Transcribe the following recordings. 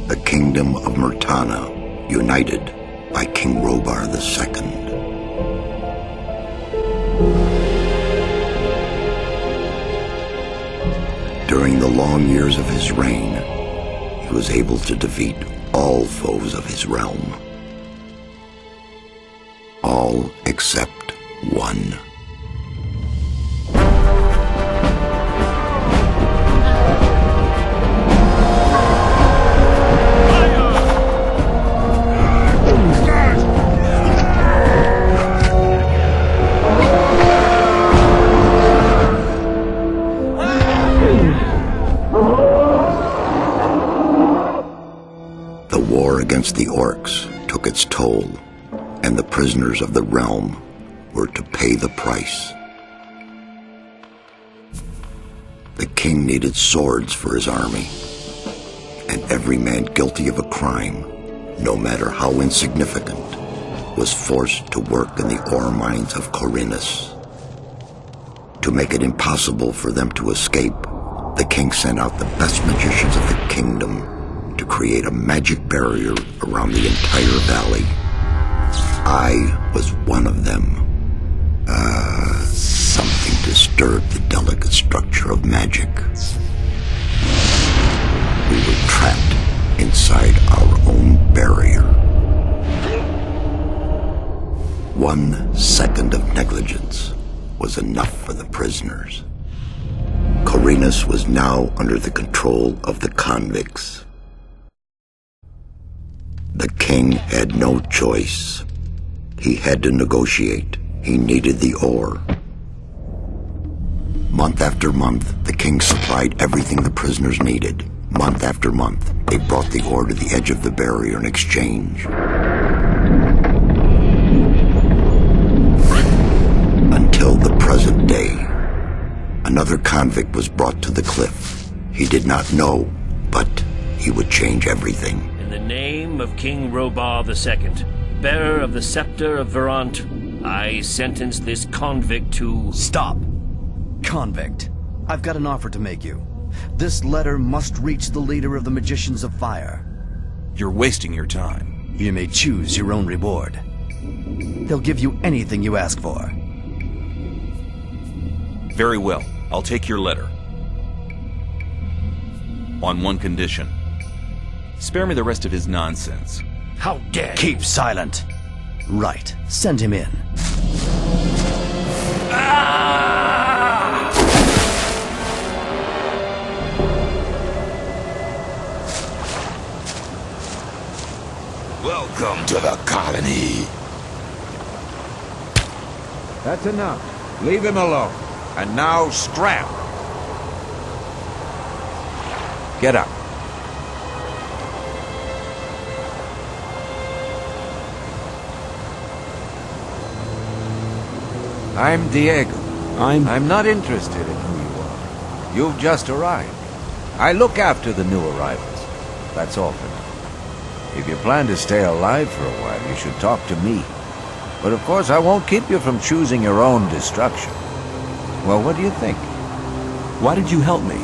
the kingdom of Murtana, united by King Robar II. During the long years of his reign, he was able to defeat all foes of his realm. All except one. The war against the orcs took its toll, and the prisoners of the realm were to pay the price. The king needed swords for his army, and every man guilty of a crime, no matter how insignificant, was forced to work in the ore mines of Khorinis. To make it impossible for them to escape, the king sent out the best magicians of the kingdom to create a magic barrier around the entire valley. I was one of them. Something disturbed the delicate structure of magic. We were trapped inside our own barrier. 1 second of negligence was enough for the prisoners. Khorinis was now under the control of the convicts. The king had no choice. He had to negotiate. He needed the ore. Month after month, the king supplied everything the prisoners needed. Month after month, they brought the ore to the edge of the barrier in exchange. Until the present day, another convict was brought to the cliff. He did not know, but he would change everything. In the name of King Robar II, bearer of the scepter of Verant, I sentence this convict to... Stop! Convict, I've got an offer to make you. This letter must reach the leader of the Magicians of Fire. You're wasting your time. You may choose your own reward. They'll give you anything you ask for. Very well, I'll take your letter. On one condition. Spare me the rest of his nonsense. How dare you! Keep silent. Right, send him in. Welcome to the colony. That's enough. Leave him alone. And now scram. Get up. I'm Diego. I'm not interested in who you are. You've just arrived. I look after the new arrivals. That's all for now. If you plan to stay alive for a while, you should talk to me. But of course, I won't keep you from choosing your own destruction. Well, what do you think? Why did you help me?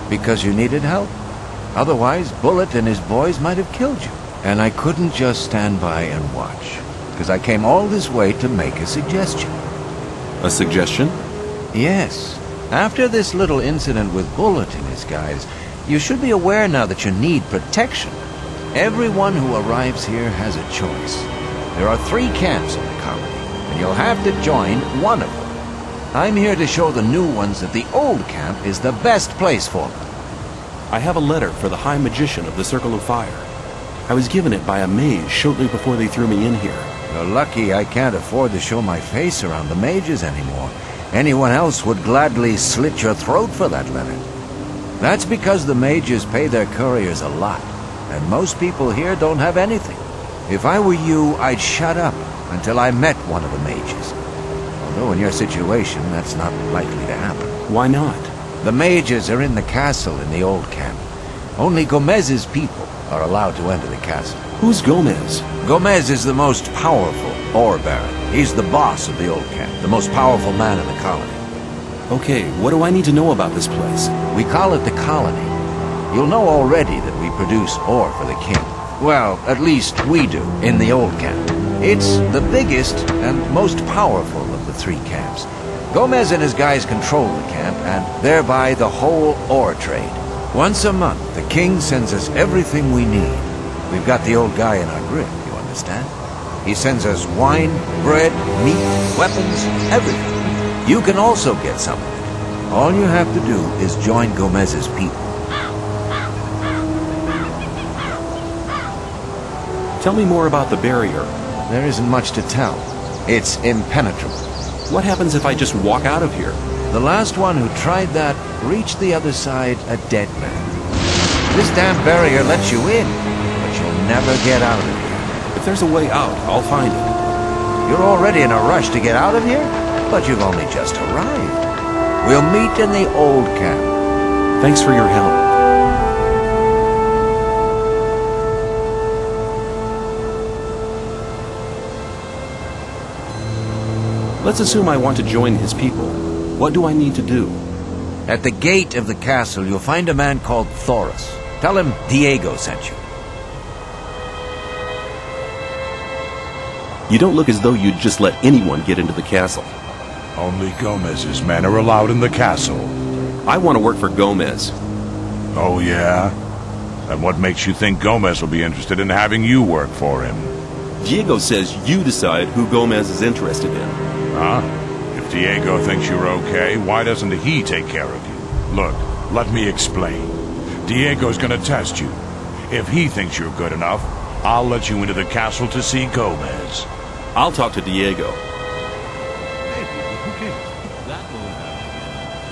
Because you needed help. Otherwise, Bullet and his boys might have killed you. And I couldn't just stand by and watch. Because I came all this way to make a suggestion. A suggestion? Yes. After this little incident with Bullet and his guys, you should be aware now that you need protection. Everyone who arrives here has a choice. There are 3 camps in the colony, and you'll have to join one of them. I'm here to show the new ones that the old camp is the best place for them. I have a letter for the High Magician of the Circle of Fire. I was given it by a mage shortly before they threw me in here. You're lucky I can't afford to show my face around the mages anymore. Anyone else would gladly slit your throat for that letter. That's because the mages pay their couriers a lot, and most people here don't have anything. If I were you, I'd shut up until I met one of the mages. Although in your situation, that's not likely to happen. Why not? The mages are in the castle in the old camp. Only Gomez's people are allowed to enter the castle. Who's Gomez? Gomez is the most powerful ore baron. He's the boss of the old camp, the most powerful man in the colony. Okay, what do I need to know about this place? We call it the colony. You'll know already that we produce ore for the king. Well, at least we do, in the old camp. It's the biggest and most powerful of the three camps. Gomez and his guys control the camp, and thereby the whole ore trade. Once a month, the king sends us everything we need. We've got the old guy in our grip, you understand? He sends us wine, bread, meat, weapons, everything. You can also get some of it. All you have to do is join Gomez's people. Tell me more about the barrier. There isn't much to tell. It's impenetrable. What happens if I just walk out of here? The last one who tried that reached the other side a dead man. This damn barrier lets you in, but you'll never get out of here. If there's a way out, I'll find it. You're already in a rush to get out of here, but you've only just arrived. We'll meet in the old camp. Thanks for your help. Let's assume I want to join his people. What do I need to do? At the gate of the castle, you'll find a man called Thoris. Tell him Diego sent you. You don't look as though you'd just let anyone get into the castle. Only Gomez's men are allowed in the castle. I want to work for Gomez. Oh, yeah? And what makes you think Gomez will be interested in having you work for him? Diego says you decide who Gomez is interested in. Huh? If Diego thinks you're okay, why doesn't he take care of you? Look, let me explain. Diego's gonna test you. If he thinks you're good enough, I'll let you into the castle to see Gomez. I'll talk to Diego.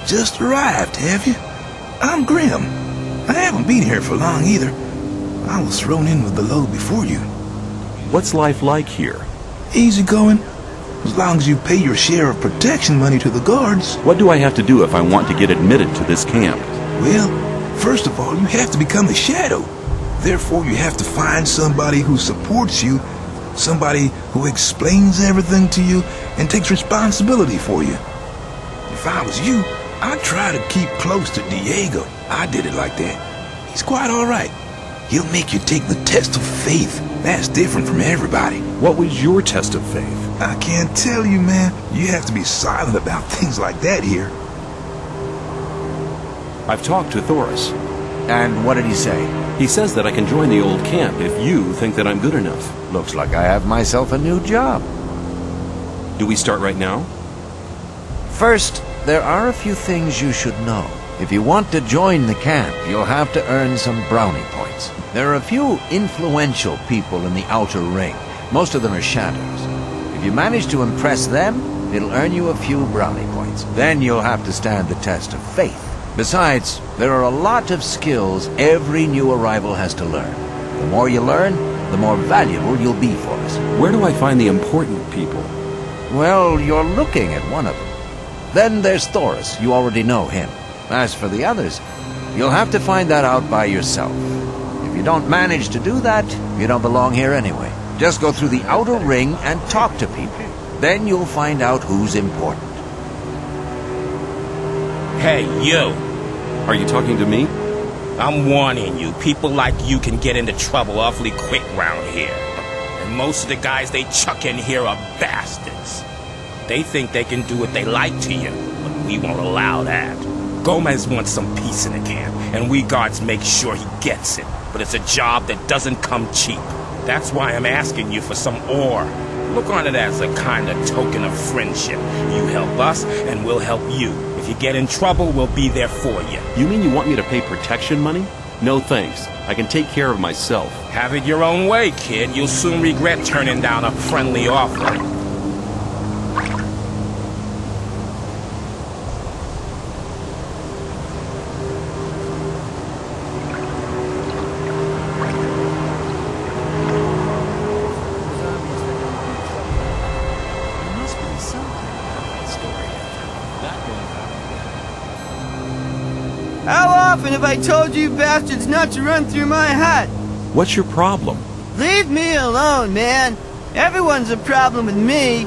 Just arrived, have you? I'm Grim. I haven't been here for long either. I was thrown in with the load before you. What's life like here? Easy going. As long as you pay your share of protection money to the guards. What do I have to do if I want to get admitted to this camp? Well, first of all, you have to become a shadow. Therefore, you have to find somebody who supports you, somebody who explains everything to you and takes responsibility for you. If I was you, I'd try to keep close to Diego. I did it like that. He's quite all right. He'll make you take the test of faith. That's different from everybody. What was your test of faith? I can't tell you, man. You have to be silent about things like that here. I've talked to Thoris. And what did he say? He says that I can join the old camp if you think that I'm good enough. Looks like I have myself a new job. Do we start right now? First, there are a few things you should know. If you want to join the camp, you'll have to earn some brownie points. There are a few influential people in the outer ring. Most of them are shadows. If you manage to impress them, it'll earn you a few brownie points. Then you'll have to stand the test of faith. Besides, there are a lot of skills every new arrival has to learn. The more you learn, the more valuable you'll be for us. Where do I find the important people? Well, you're looking at one of them. Then there's Thoris. You already know him. As for the others, you'll have to find that out by yourself. If you don't manage to do that, you don't belong here anyway. Just go through the outer ring and talk to people. Then you'll find out who's important. Hey, you. Are you talking to me? I'm warning you, people like you can get into trouble awfully quick round here. And most of the guys they chuck in here are bastards. They think they can do what they like to you, but we won't allow that. Gomez wants some peace in the camp, and we guards make sure he gets it. But it's a job that doesn't come cheap. That's why I'm asking you for some ore. Look on it as a kind of token of friendship. You help us, and we'll help you. If you get in trouble, we'll be there for you. You mean you want me to pay protection money? No thanks. I can take care of myself. Have it your own way, kid. You'll soon regret turning down a friendly offer. How often have I told you bastards not to run through my hut? What's your problem? Leave me alone, man. Everyone's a problem with me.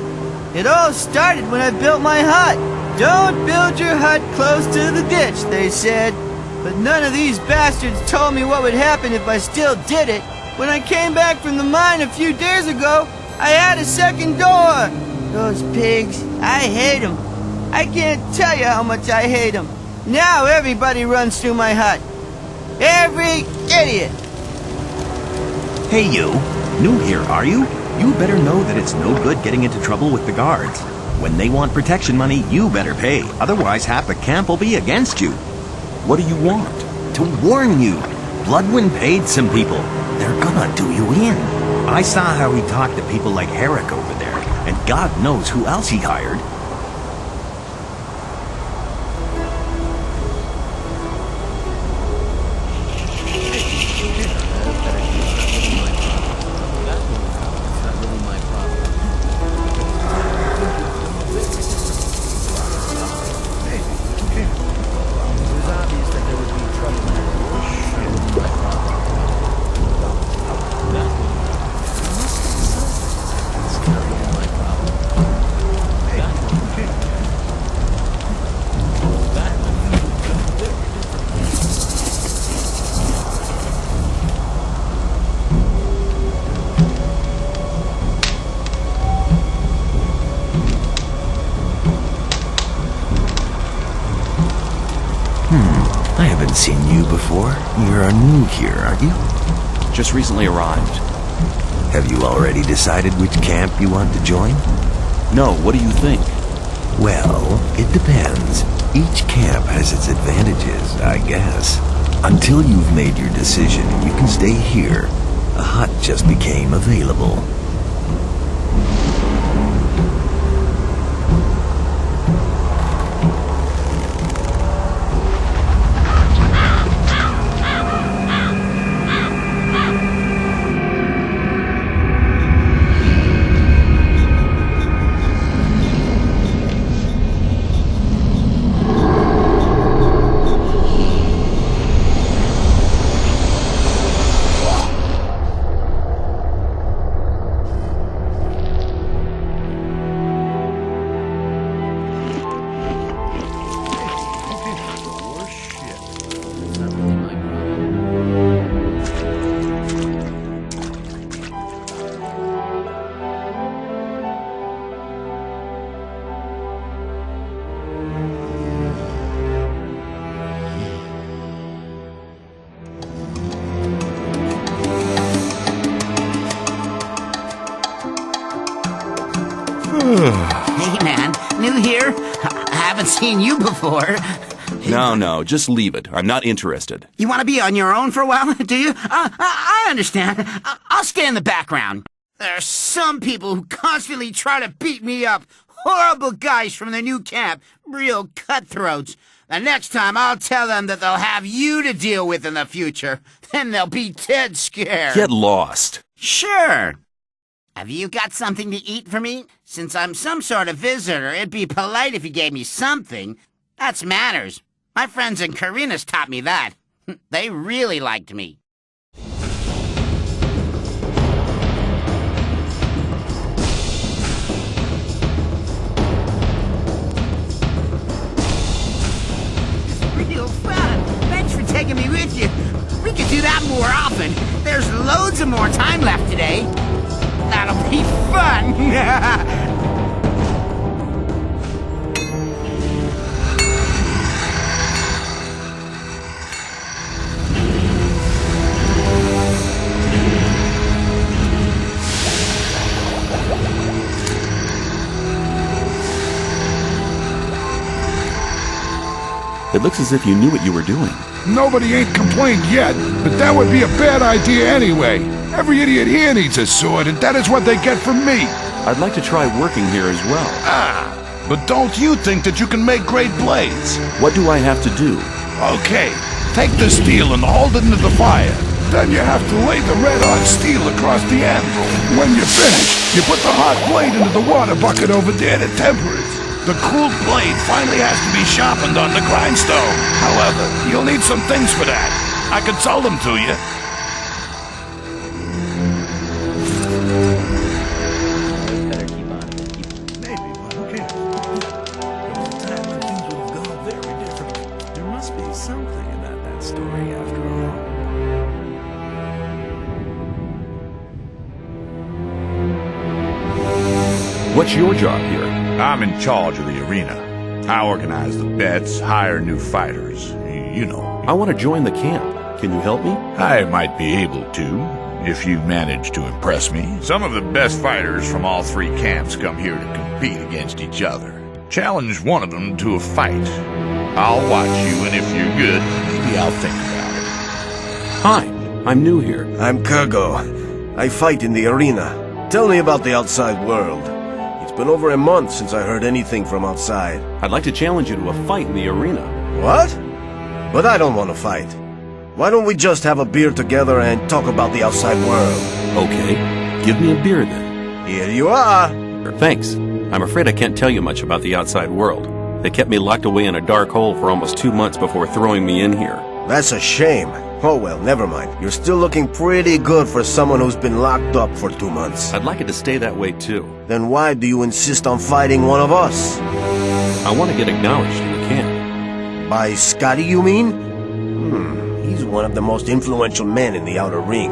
It all started when I built my hut. Don't build your hut close to the ditch, they said. But none of these bastards told me what would happen if I still did it. When I came back from the mine a few days ago, I had a second door. Those pigs, I hate them. I can't tell you how much I hate them. Now everybody runs through my hut. Every idiot. Hey you, new here, are you? You better know that it's no good getting into trouble with the guards. When they want protection money, you better pay. Otherwise, half the camp will be against you. What do you want? To warn you, Bloodwind paid some people. They're gonna do you in. I saw how he talked to people like Herrick over there, and God knows who else he hired. I haven't seen you before. You're new here, aren't you? Just recently arrived. Have you already decided which camp you want to join? No, what do you think? Well, it depends. Each camp has its advantages, I guess. Until you've made your decision, you can stay here. A hut just became available. Hey man, new here? I haven't seen you before. No, just leave it. I'm not interested. You want to be on your own for a while, do you? I understand. I'll stay in the background. There are some people who constantly try to beat me up. Horrible guys from the new camp. Real cutthroats. The next time I'll tell them that they'll have you to deal with in the future. Then they'll be dead scared. Get lost. Sure. Have you got something to eat for me? Since I'm some sort of visitor, it'd be polite if you gave me something. That's manners. My friends in Carinas taught me that. They really liked me. Real fun. Thanks for taking me with you. We could do that more often. There's loads of more time left today. That'll be fun! It looks as if you knew what you were doing. Nobody ain't complained yet, but that would be a bad idea anyway. Every idiot here needs a sword, and that is what they get from me. I'd like to try working here as well. But don't you think that you can make great blades? What do I have to do? Okay, take the steel and hold it into the fire. Then you have to lay the red-hot steel across the anvil. When you're finished, you put the hot blade into the water bucket over there to temper it. The cooled blade finally has to be sharpened on the grindstone. However, you'll need some things for that. I could sell them to you. Something about that story after all. What's your job here? I'm in charge of the arena. I organize the bets, hire new fighters. You know. I want to join the camp. Can you help me? I might be able to, if you manage to impress me. Some of the best fighters from all three camps come here to compete against each other. Challenge one of them to a fight. I'll watch you, and if you're good, maybe I'll think about it. Hi, I'm new here. I'm Kurgo. I fight in the arena. Tell me about the outside world. It's been over a month since I heard anything from outside. I'd like to challenge you to a fight in the arena. What? But I don't want to fight. Why don't we just have a beer together and talk about the outside world? Okay, give me a beer then. Here you are. Thanks. I'm afraid I can't tell you much about the outside world. They kept me locked away in a dark hole for almost 2 months before throwing me in here. That's a shame. Oh well, never mind. You're still looking pretty good for someone who's been locked up for 2 months. I'd like it to stay that way too. Then why do you insist on fighting one of us? I want to get acknowledged in the camp. By Scotty, you mean? He's one of the most influential men in the outer ring.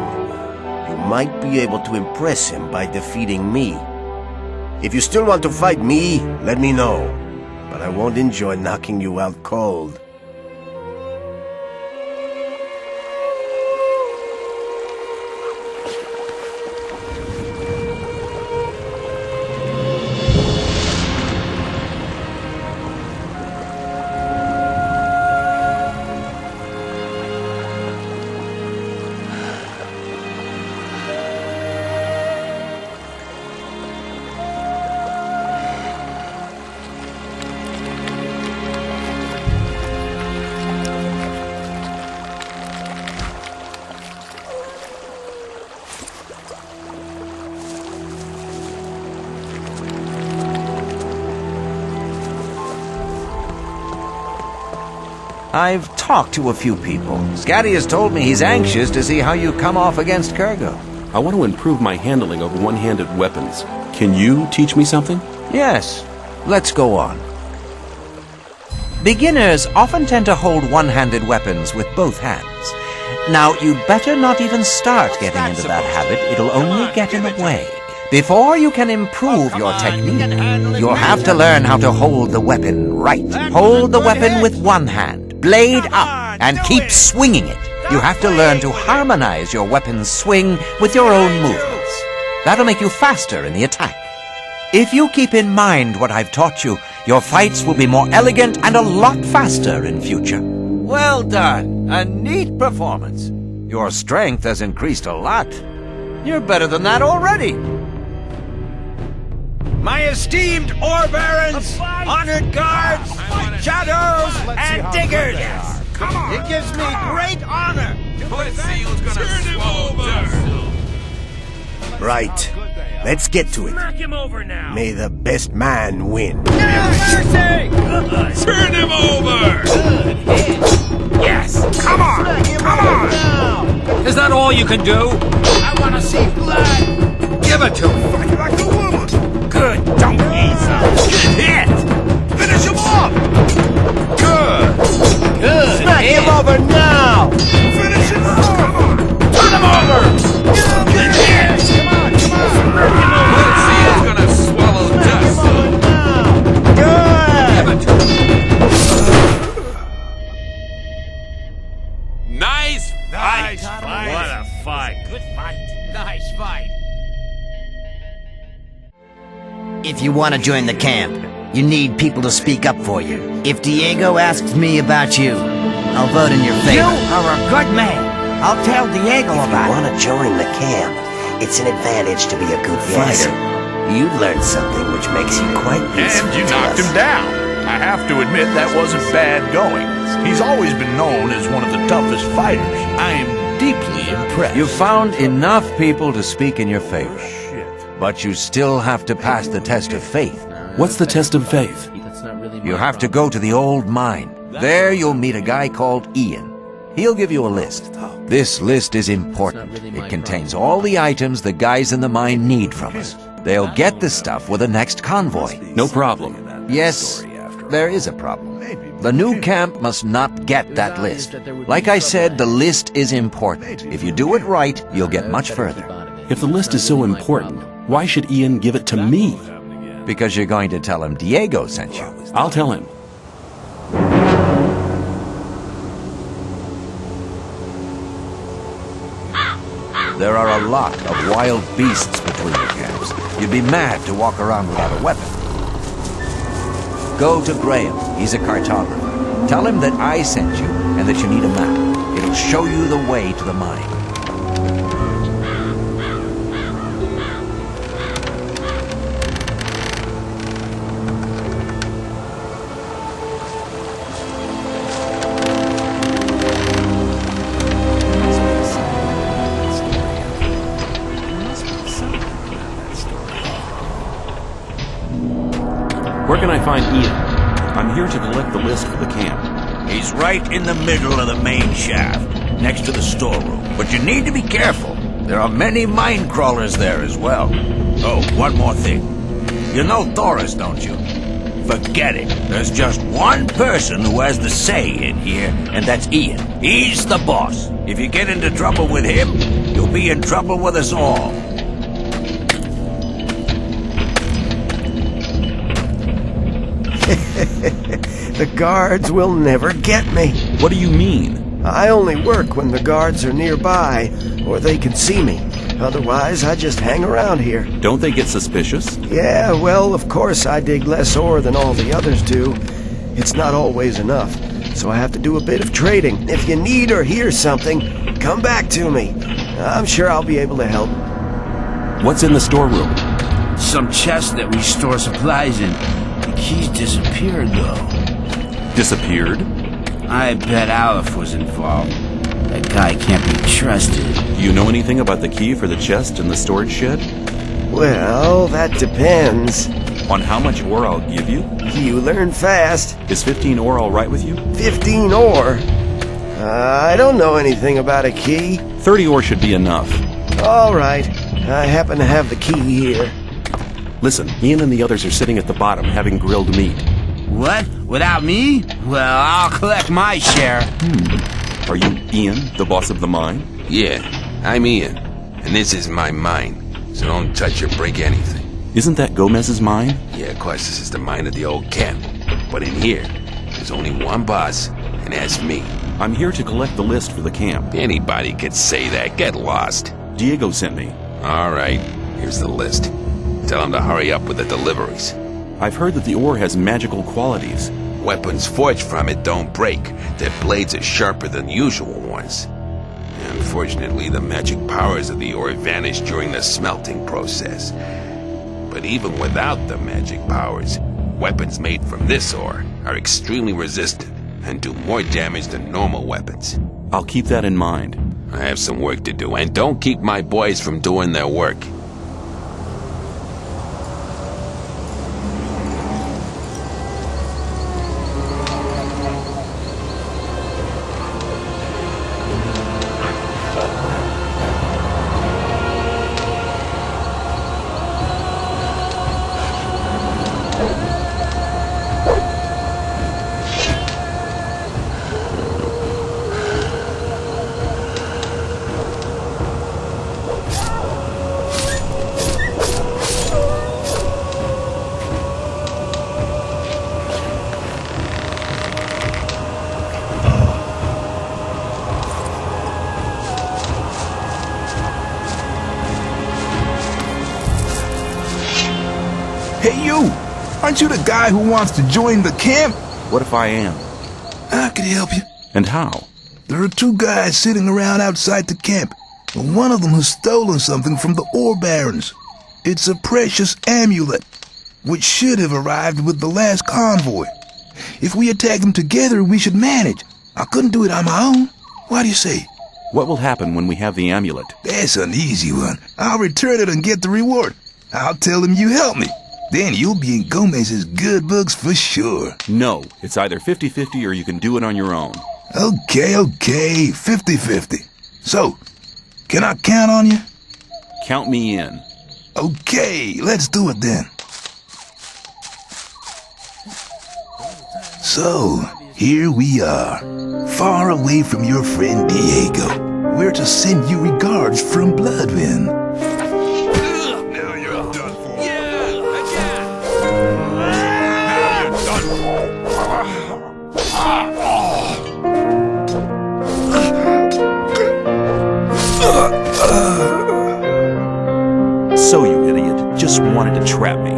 You might be able to impress him by defeating me. If you still want to fight me, let me know. But I won't enjoy knocking you out cold. I've talked to a few people. Scotty has told me he's anxious to see how you come off against Kurgo. I want to improve my handling of one-handed weapons. Can you teach me something? Yes. Let's go on. Beginners often tend to hold one-handed weapons with both hands. Now, you'd better not even start getting into that habit. It'll only get in the way. Before you can improve your technique, you'll have to learn how to hold the weapon right. Hold the weapon with one hand, blade up, and keep swinging it. You have to learn to harmonize your weapon's swing with your own movements. That'll make you faster in the attack. If you keep in mind what I've taught you, your fights will be more elegant and a lot faster in future. Well done. A neat performance. Your strength has increased a lot. You're better than that already. My esteemed ore barons, honored guards, shadows, and diggers. Come on. It gives me great honor. Let's see who's gonna swallow dust. Right. Let's get to it. Knock him over now. May the best man win. Turn him over! Yes. Come on. Come on. Is that all you can do? I want to see blood. Give it to him. Fight like a woman. Good. Don't ease up. Get hit! Finish him off. Good! Good. Smack him over now! Finish him off. Come on. Turn him over. Good hit. Come on. Let's see who's gonna swallow dust. Good. Give it to him. Nice fight! What a fight. Good fight. Nice fight. If you want to join the camp, you need people to speak up for you. If Diego asks me about you, I'll vote in your favor. You are a good man. I'll tell Diego about it. Want to join the camp? It's an advantage to be a good Yes. fighter. You've learned something which makes you quite useful And you to knocked us. him down. I have to admit that wasn't bad going. He's always been known as one of the toughest fighters. I am deeply impressed. You've found enough people to speak in your favor. But you still have to pass the test of faith. What's the test of faith? You have to go to the old mine. There you'll meet a guy called Ian. He'll give you a list. This list is important. It contains all the items the guys in the mine need from us. They'll get the stuff with the next convoy. No problem. Yes, there is a problem. The new camp must not get that list. Like I said, the list is important. If you do it right, you'll get much further. If the list is so important, why should Ian give it to me? Because you're going to tell him Diego sent you. I'll tell him. There are a lot of wild beasts between the camps. You'd be mad to walk around without a weapon. Go to Graham. He's a cartographer. Tell him that I sent you and that you need a map. It'll show you the way to the mine. Where can I find Ian? I'm here to collect the list for the camp. He's right in the middle of the main shaft, next to the storeroom. But you need to be careful. There are many mine crawlers there as well. Oh, one more thing. You know Thoris, don't you? Forget it. There's just one person who has the say in here, and that's Ian. He's the boss. If you get into trouble with him, you'll be in trouble with us all. The guards will never get me. What do you mean? I only work when the guards are nearby, or they can see me. Otherwise, I just hang around here. Don't they get suspicious? Yeah, well, of course I dig less ore than all the others do. It's not always enough, so I have to do a bit of trading. If you need or hear something, come back to me. I'm sure I'll be able to help. What's in the storeroom? Some chest that we store supplies in. The keys disappeared, though. Disappeared? I bet Aleph was involved. That guy can't be trusted. Do you know anything about the key for the chest in the storage shed? Well, that depends. On how much ore I'll give you? You learn fast. Is 15 ore all right with you? 15 ore? I don't know anything about a key. 30 ore should be enough. All right. I happen to have the key here. Listen, Ian and the others are sitting at the bottom having grilled meat. What? Without me? Well, I'll collect my share. Are you Ian, the boss of the mine? Yeah, I'm Ian, and this is my mine, so don't touch or break anything. Isn't that Gomez's mine? Yeah, of course, this is the mine of the old camp. But in here, there's only one boss, and that's me. I'm here to collect the list for the camp. Anybody could say that. Get lost. Diego sent me. All right, here's the list. Tell him to hurry up with the deliveries. I've heard that the ore has magical qualities. Weapons forged from it don't break. Their blades are sharper than usual ones. Unfortunately, the magic powers of the ore vanish during the smelting process. But even without the magic powers, weapons made from this ore are extremely resistant and do more damage than normal weapons. I'll keep that in mind. I have some work to do, and don't keep my boys from doing their work. Hey, you! Aren't you the guy who wants to join the camp? What if I am? I could help you. And how? There are two guys sitting around outside the camp, and one of them has stolen something from the ore barons. It's a precious amulet, which should have arrived with the last convoy. If we attack them together, we should manage. I couldn't do it on my own. What do you say? What will happen when we have the amulet? That's an easy one. I'll return it and get the reward. I'll tell them you helped me. Then you'll be in Gomez's good books for sure. No, it's either 50-50 or you can do it on your own. Okay, 50-50. So, can I count on you? Count me in. Okay, let's do it then. So, here we are, far away from your friend Diego. We're to send you regards from Bloodwind. Now you're done for. So you idiot, just wanted to trap me.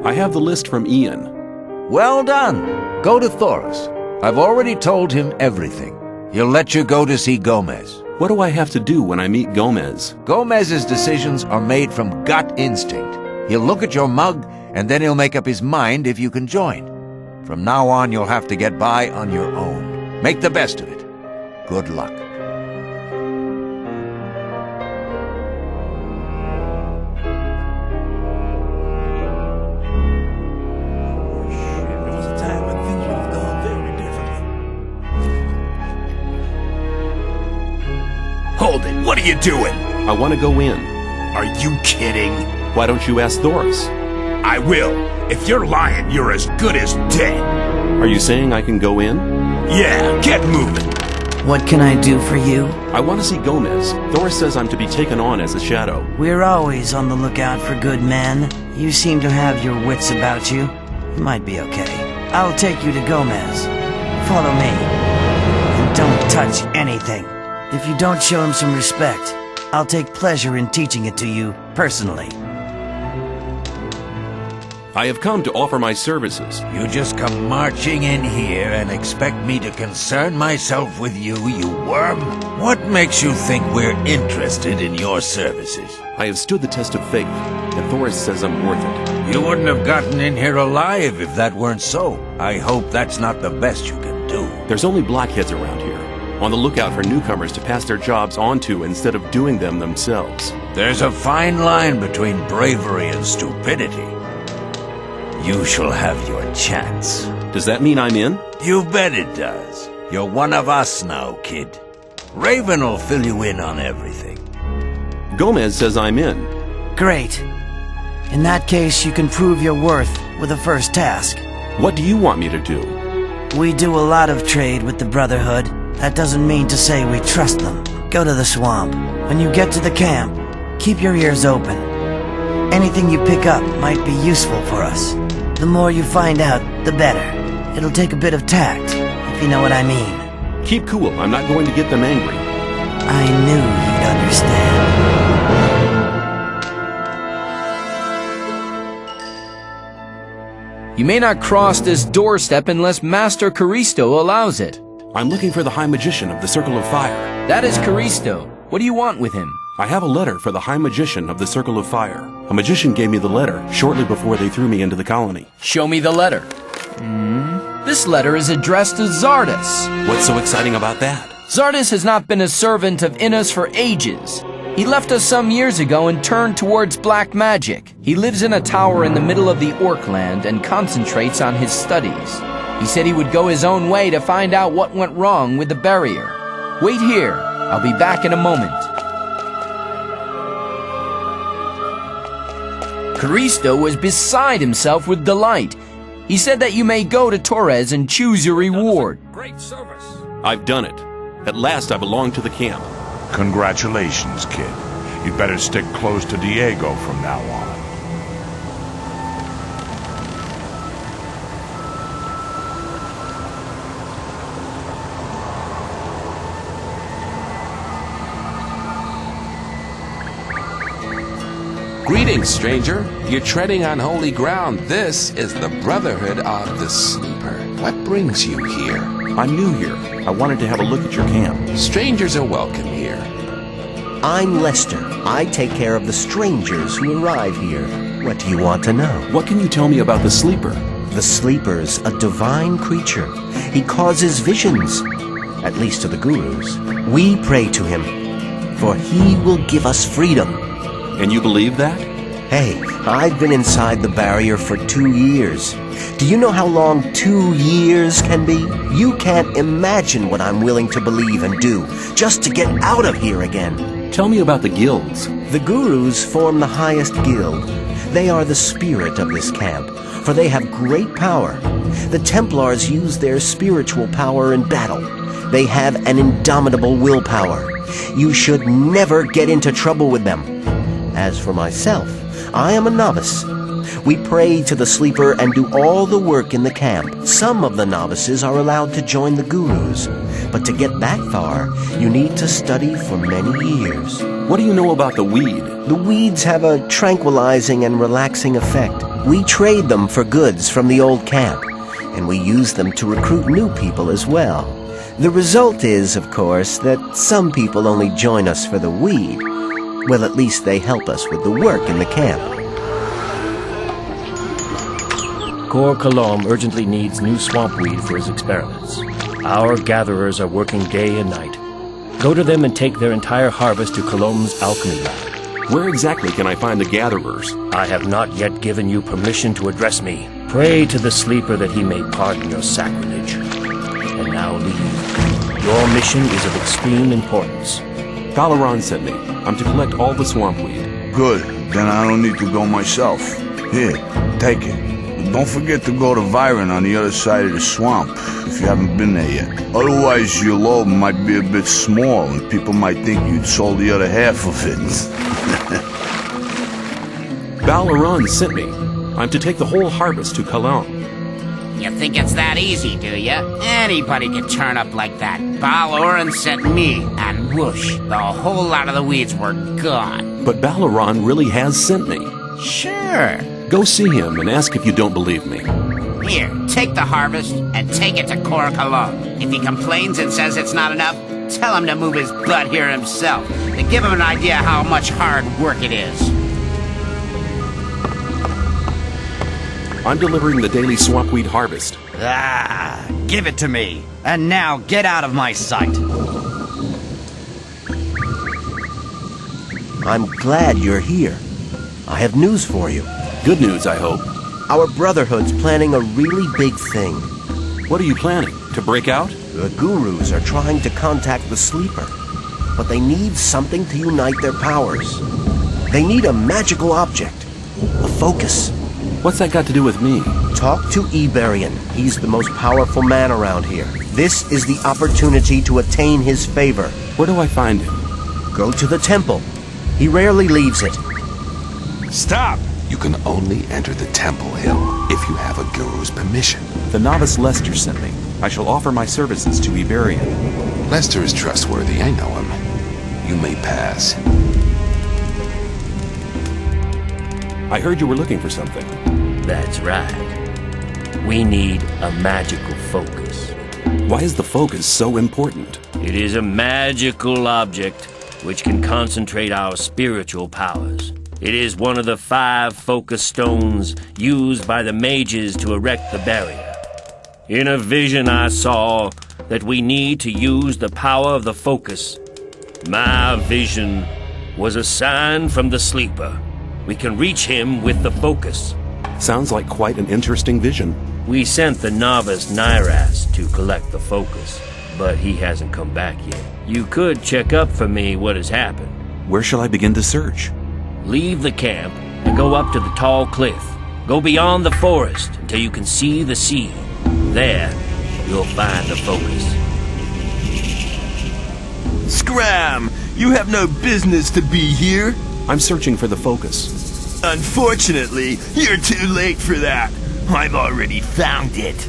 I have the list from Ian. Well done. Go to Thoris. I've already told him everything. He'll let you go to see Gomez. What do I have to do when I meet Gomez? Gomez's decisions are made from gut instinct. He'll look at your mug, and then he'll make up his mind if you can join. From now on, you'll have to get by on your own. Make the best of it. Good luck. Hold it, what are you doing? I want to go in. Are you kidding? Why don't you ask Thoris? I will. If you're lying, you're as good as dead. Are you saying I can go in? Yeah, get moving. What can I do for you? I want to see Gomez. Thoris says I'm to be taken on as a shadow. We're always on the lookout for good men. You seem to have your wits about you. You might be okay. I'll take you to Gomez. Follow me. And don't touch anything. If you don't show him some respect, I'll take pleasure in teaching it to you personally. I have come to offer my services. You just come marching in here and expect me to concern myself with you, you worm? What makes you think we're interested in your services? I have stood the test of faith, and Thoris says I'm worth it. You wouldn't have gotten in here alive if that weren't so. I hope that's not the best you can do. There's only blackheads around here, on the lookout for newcomers to pass their jobs on to instead of doing them themselves. There's a fine line between bravery and stupidity. You shall have your chance. Does that mean I'm in? You bet it does. You're one of us now, kid. Raven will fill you in on everything. Gomez says I'm in. Great. In that case, you can prove your worth with the first task. What do you want me to do? We do a lot of trade with the Brotherhood. That doesn't mean to say we trust them. Go to the swamp. When you get to the camp, keep your ears open. Anything you pick up might be useful for us. The more you find out, the better. It'll take a bit of tact, if you know what I mean. Keep cool. I'm not going to get them angry. I knew you'd understand. You may not cross this doorstep unless Master Caristo allows it. I'm looking for the High Magician of the Circle of Fire. That is Caristo. What do you want with him? I have a letter for the High Magician of the Circle of Fire. A magician gave me the letter shortly before they threw me into the colony. Show me the letter. This letter is addressed to Zardes. What's so exciting about that? Zardes has not been a servant of Innes for ages. He left us some years ago and turned towards black magic. He lives in a tower in the middle of the Orkland and concentrates on his studies. He said he would go his own way to find out what went wrong with the barrier. Wait here. I'll be back in a moment. Caristo was beside himself with delight. He said that you may go to Torres and choose your reward. Great service. I've done it. At last I belong to the camp. Congratulations, kid. You'd better stick close to Diego from now on. Greetings, stranger. You're treading on holy ground. This is the Brotherhood of the Sleeper. What brings you here? I'm new here. I wanted to have a look at your camp. Strangers are welcome here. I'm Lester. I take care of the strangers who arrive here. What do you want to know? What can you tell me about the Sleeper? The Sleeper's a divine creature. He causes visions, at least to the gurus. We pray to him, for he will give us freedom. And you believe that? Hey, I've been inside the barrier for 2 years. Do you know how long 2 years can be? You can't imagine what I'm willing to believe and do just to get out of here again. Tell me about the guilds. The gurus form the highest guild. They are the spirit of this camp, for they have great power. The Templars use their spiritual power in battle. They have an indomitable willpower. You should never get into trouble with them. As for myself, I am a novice. We pray to the sleeper and do all the work in the camp. Some of the novices are allowed to join the gurus, but to get that far, you need to study for many years. What do you know about the weed? The weeds have a tranquilizing and relaxing effect. We trade them for goods from the old camp, and we use them to recruit new people as well. The result is, of course, that some people only join us for the weed. Well, at least they help us with the work in the camp. Kor Kalom urgently needs new swamp weed for his experiments. Our gatherers are working day and night. Go to them and take their entire harvest to Kalom's alchemy lab. Where exactly can I find the gatherers? I have not yet given you permission to address me. Pray to the sleeper that he may pardon your sacrilege. And now leave. Your mission is of extreme importance. Balaran sent me. I'm to collect all the swamp weed. Good. Then I don't need to go myself. Here, take it. But don't forget to go to Viren on the other side of the swamp, if you haven't been there yet. Otherwise, your load might be a bit small, and people might think you'd sold the other half of it. Balaran sent me. I'm to take the whole harvest to Kalom. You think it's that easy, do ya? Anybody can turn up like that. Balaran sent me, and whoosh, the whole lot of the weeds were gone. But Balaran really has sent me. Sure. Go see him and ask if you don't believe me. Here, take the harvest and take it to Kor Kalom. If he complains and says it's not enough, tell him to move his butt here himself. To give him an idea how much hard work it is. I'm delivering the daily swampweed harvest. Give it to me. And now get out of my sight. I'm glad you're here. I have news for you. Good news, I hope. Our Brotherhood's planning a really big thing. What are you planning? To break out? The gurus are trying to contact the sleeper, but they need something to unite their powers. They need a magical object, a focus. What's that got to do with me? Talk to Iberian. He's the most powerful man around here. This is the opportunity to attain his favor. Where do I find him? Go to the temple. He rarely leaves it. Stop! You can only enter the temple, Hill, if you have a guru's permission. The novice Lester sent me. I shall offer my services to Iberian. Lester is trustworthy, I know him. You may pass. I heard you were looking for something. That's right. We need a magical focus. Why is the focus so important? It is a magical object which can concentrate our spiritual powers. It is one of the 5 focus stones used by the mages to erect the barrier. In a vision I saw that we need to use the power of the focus. My vision was a sign from the sleeper. We can reach him with the focus. Sounds like quite an interesting vision. We sent the novice Nyras to collect the focus, but he hasn't come back yet. You could check up for me what has happened. Where shall I begin to search? Leave the camp and go up to the tall cliff. Go beyond the forest until you can see the sea. There, you'll find the focus. Scram! You have no business to be here. I'm searching for the focus. Unfortunately, you're too late for that. I've already found it.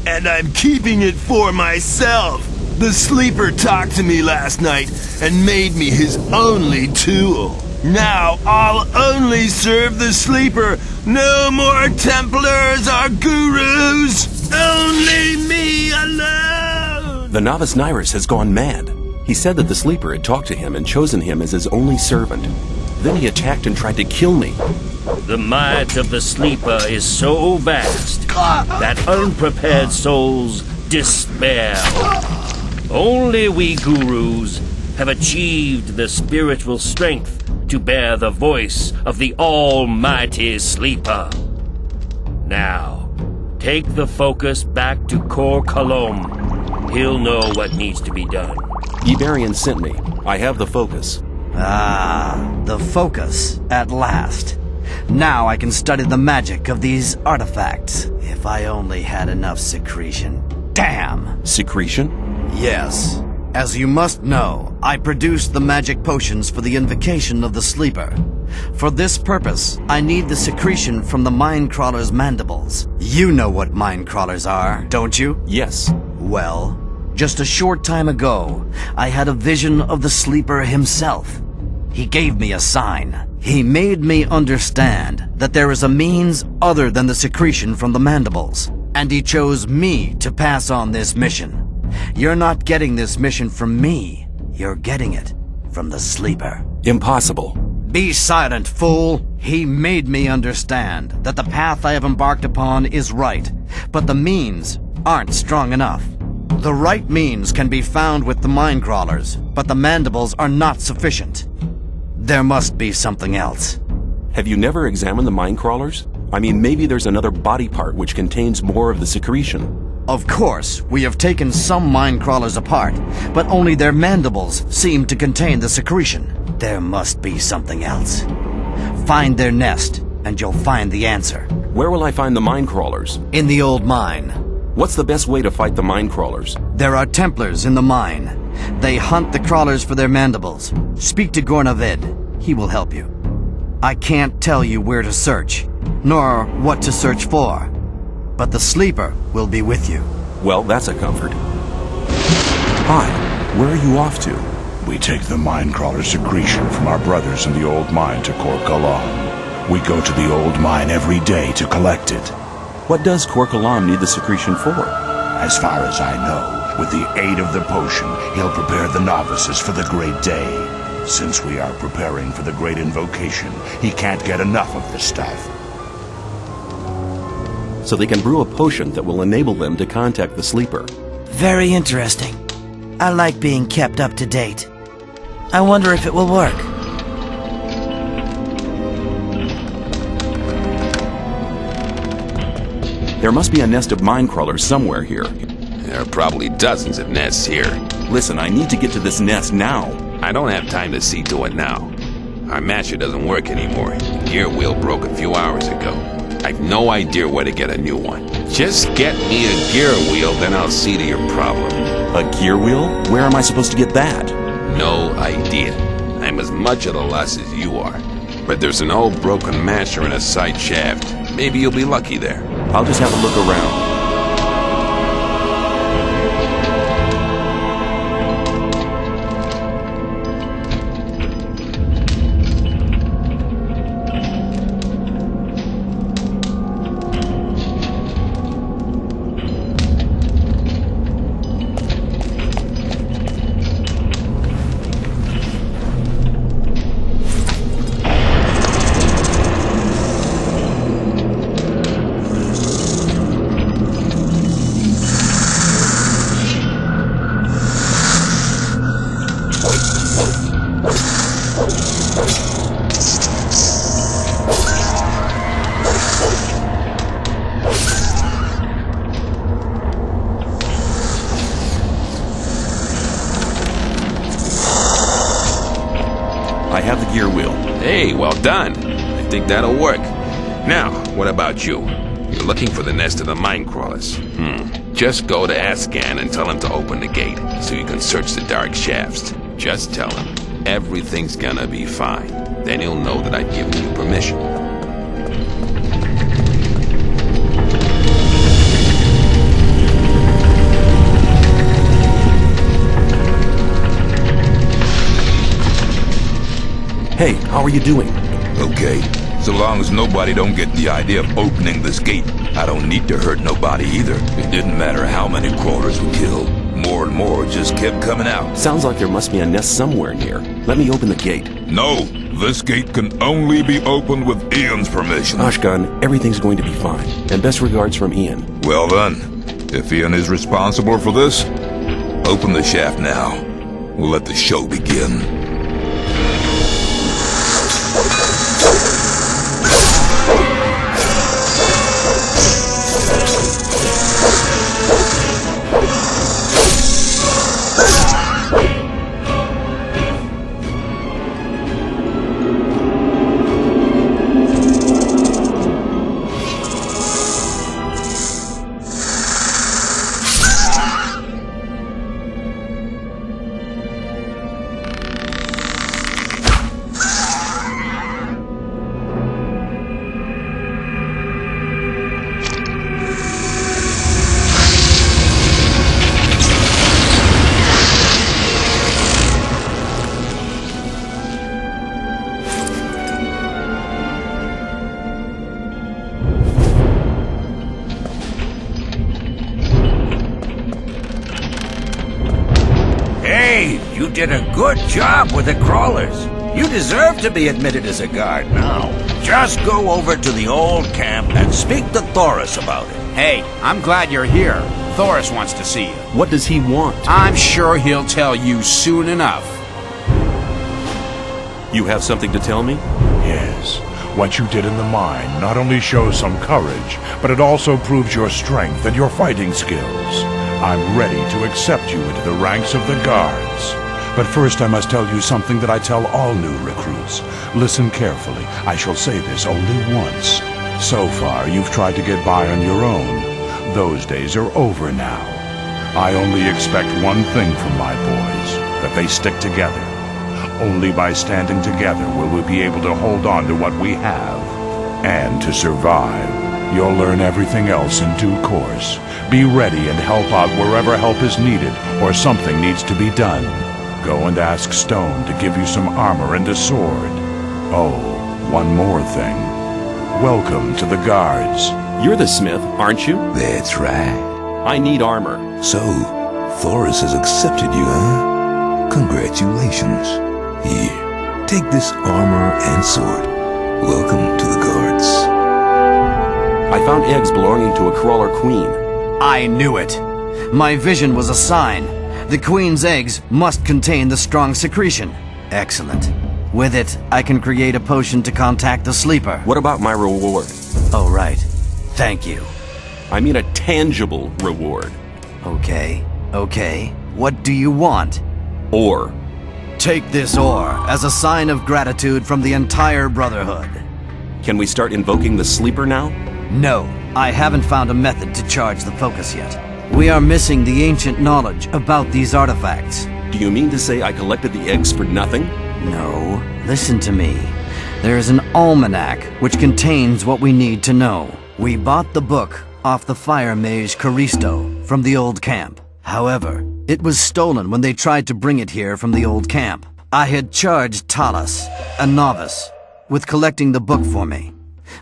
And I'm keeping it for myself. The sleeper talked to me last night and made me his only tool. Now I'll only serve the sleeper. No more Templars or gurus. Only me alone. The novice Nyras has gone mad. He said that the sleeper had talked to him and chosen him as his only servant. Then he attacked and tried to kill me. The might of the sleeper is so vast that unprepared souls despair. Only we gurus have achieved the spiritual strength to bear the voice of the almighty sleeper. Now, take the focus back to Kor Kalom. He'll know what needs to be done. Iberian sent me. I have the focus. The focus, at last. Now I can study the magic of these artifacts. If I only had enough secretion. Damn! Secretion? Yes. As you must know, I produced the magic potions for the invocation of the sleeper. For this purpose, I need the secretion from the Mindcrawler's mandibles. You know what Mindcrawlers are, don't you? Yes. Well, just a short time ago, I had a vision of the sleeper himself. He gave me a sign. He made me understand that there is a means other than the secretion from the mandibles, and he chose me to pass on this mission. You're not getting this mission from me. You're getting it from the sleeper. Impossible. Be silent, fool. He made me understand that the path I have embarked upon is right, but the means aren't strong enough. The right means can be found with the Mindcrawlers, but the mandibles are not sufficient. There must be something else. Have you never examined the Mindcrawlers? I mean, maybe there's another body part which contains more of the secretion. Of course, we have taken some Mindcrawlers apart, but only their mandibles seem to contain the secretion. There must be something else. Find their nest, and you'll find the answer. Where will I find the Mindcrawlers? In the old mine. What's the best way to fight the Mindcrawlers? There are Templars in the mine. They hunt the crawlers for their mandibles. Speak to Gornavid. He will help you. I can't tell you where to search, nor what to search for. But the sleeper will be with you. Well, that's a comfort. Hi, where are you off to? We take the Mindcrawler secretion from our brothers in the old mine to Korkalam. We go to the old mine every day to collect it. What does Korkalam need the secretion for? As far as I know, with the aid of the potion, he'll prepare the novices for the great day. Since we are preparing for the great invocation, he can't get enough of the stuff. So they can brew a potion that will enable them to contact the sleeper. Very interesting. I like being kept up to date. I wonder if it will work. There must be a nest of Mindcrawlers somewhere here. There are probably dozens of nests here. Listen, I need to get to this nest now. I don't have time to see to it now. Our masher doesn't work anymore. The gear wheel broke a few hours ago. I've no idea where to get a new one. Just get me a gear wheel, then I'll see to your problem. A gear wheel? Where am I supposed to get that? No idea. I'm as much at a loss as you are. But there's an old broken masher in a side shaft. Maybe you'll be lucky there. I'll just have a look around. I have the gear wheel. Hey, well done. I think that'll work. Now, what about you? You're looking for the nest of the Mindcrawlers. Just go to Ascan and tell him to open the gate so you can search the dark shafts. Just tell him everything's gonna be fine. Then he'll know that I've given you permission. Hey, how are you doing? Okay. So long as nobody don't get the idea of opening this gate, I don't need to hurt nobody either. It didn't matter how many crawlers we killed. More and more just kept coming out. Sounds like there must be a nest somewhere near. Let me open the gate. No, this gate can only be opened with Ian's permission. Ashkan, everything's going to be fine. And best regards from Ian. Well then, if Ian is responsible for this, open the shaft now. We'll let the show begin. You did a good job with the crawlers. You deserve to be admitted as a guard now. Just go over to the old camp and speak to Thoris about it. Hey, I'm glad you're here. Thoris wants to see you. What does he want? I'm sure he'll tell you soon enough. You have something to tell me? Yes. What you did in the mine not only shows some courage, but it also proves your strength and your fighting skills. I'm ready to accept you into the ranks of the guards. But first I must tell you something that I tell all new recruits. Listen carefully. I shall say this only once. So far, you've tried to get by on your own. Those days are over now. I only expect one thing from my boys, that they stick together. Only by standing together will we be able to hold on to what we have. And to survive, you'll learn everything else in due course. Be ready and help out wherever help is needed or something needs to be done. Go and ask Stone to give you some armor and a sword. Oh, one more thing. Welcome to the guards. You're the smith, aren't you? That's right. I need armor. So, Thoris has accepted you, huh? Congratulations. Here, take this armor and sword. Welcome to the guards. I found eggs belonging to a crawler queen. I knew it. My vision was a sign. The queen's eggs must contain the strong secretion. Excellent. With it, I can create a potion to contact the sleeper. What about my reward? Oh, right. Thank you. I mean a tangible reward. Okay. What do you want? Ore. Take this ore as a sign of gratitude from the entire Brotherhood. Can we start invoking the sleeper now? No, I haven't found a method to charge the focus yet. We are missing the ancient knowledge about these artifacts. Do you mean to say I collected the eggs for nothing? No, listen to me. There is an almanac which contains what we need to know. We bought the book off the fire mage Caristo from the old camp. However, it was stolen when they tried to bring it here from the old camp. I had charged Talas, a novice, with collecting the book for me,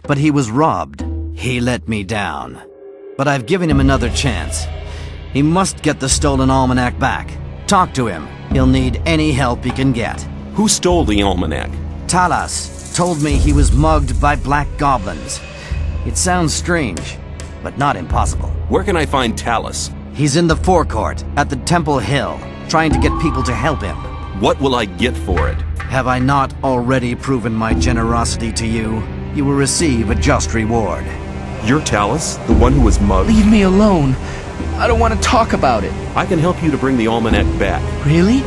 but he was robbed. He let me down. But I've given him another chance. He must get the stolen almanac back. Talk to him. He'll need any help he can get. Who stole the almanac? Talas told me he was mugged by black goblins. It sounds strange, but not impossible. Where can I find Talas? He's in the forecourt at the Temple Hill, trying to get people to help him. What will I get for it? Have I not already proven my generosity to you? You will receive a just reward. You're Talas, the one who was mugged? Leave me alone. I don't want to talk about it. I can help you to bring the almanac back. Really?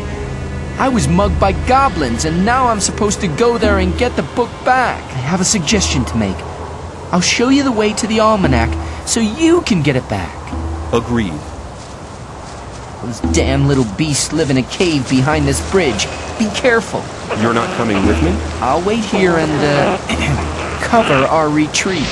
I was mugged by goblins, and now I'm supposed to go there and get the book back. I have a suggestion to make. I'll show you the way to the almanac so you can get it back. Agreed. Those damn little beasts live in a cave behind this bridge. Be careful. You're not coming with me? I'll wait here and, cover our retreat.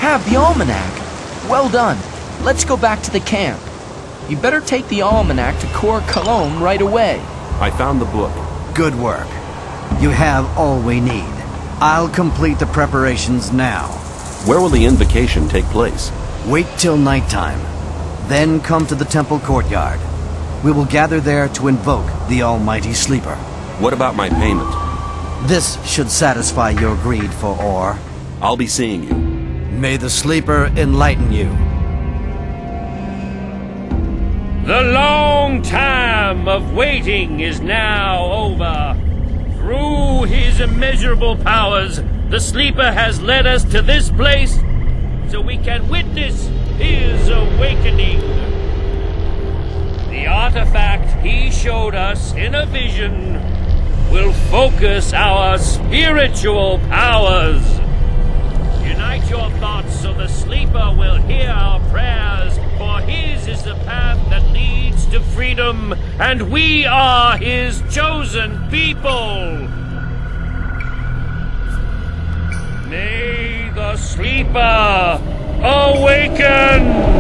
Have the almanac. Well done. Let's go back to the camp. You better take the almanac to Cor Cologne right away. I found the book. Good work. You have all we need. I'll complete the preparations now. Where will the invocation take place? Wait till nighttime. Then come to the temple courtyard. We will gather there to invoke the Almighty Sleeper. What about my payment? This should satisfy your greed for ore. I'll be seeing you. May the Sleeper enlighten you. The long time of waiting is now over. Through his immeasurable powers, the Sleeper has led us to this place so we can witness his awakening. The artifact he showed us in a vision will focus our spiritual powers. Unite your thoughts so the Sleeper will hear our prayers, for his is the path that leads to freedom, and we are his chosen people. May the Sleeper awaken!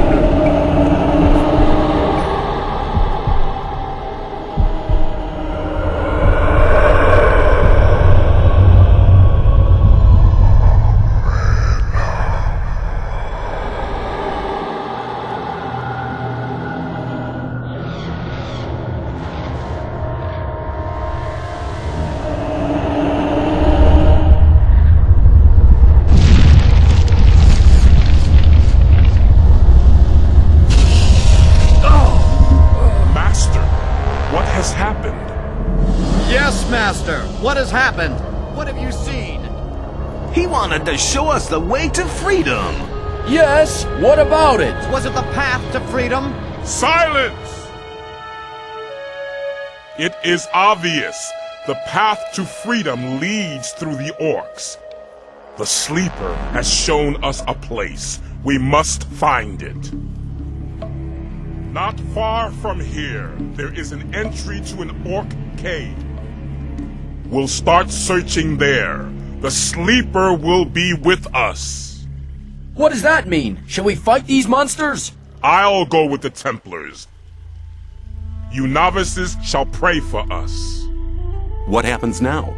What has happened? What have you seen? He wanted to show us the way to freedom. Yes, what about it? Was it the path to freedom? Silence! It is obvious. The path to freedom leads through the orcs. The Sleeper has shown us a place. We must find it. Not far from here, there is an entry to an orc cave. We'll start searching there. The Sleeper will be with us. What does that mean? Shall we fight these monsters? I'll go with the Templars. You novices shall pray for us. What happens now?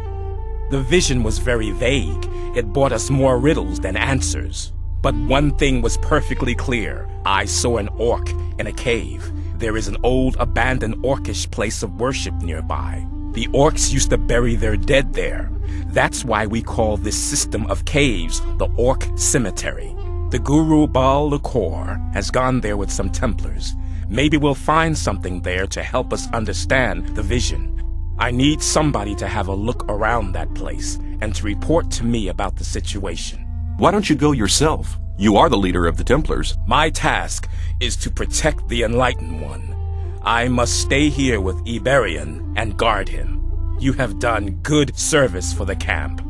The vision was very vague. It brought us more riddles than answers. But one thing was perfectly clear. I saw an orc in a cave. There is an old abandoned orcish place of worship nearby. The orcs used to bury their dead there. That's why we call this system of caves the Orc Cemetery. The Guru Baal Lakor has gone there with some Templars. Maybe we'll find something there to help us understand the vision. I need somebody to have a look around that place and to report to me about the situation. Why don't you go yourself? You are the leader of the Templars. My task is to protect the Enlightened One. I must stay here with Iberian and guard him. You have done good service for the camp.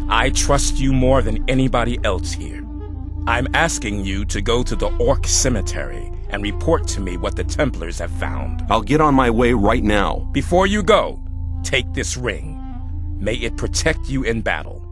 I trust you more than anybody else here. I'm asking you to go to the Orc Cemetery and report to me what the Templars have found. I'll get on my way right now. Before you go, take this ring. May it protect you in battle.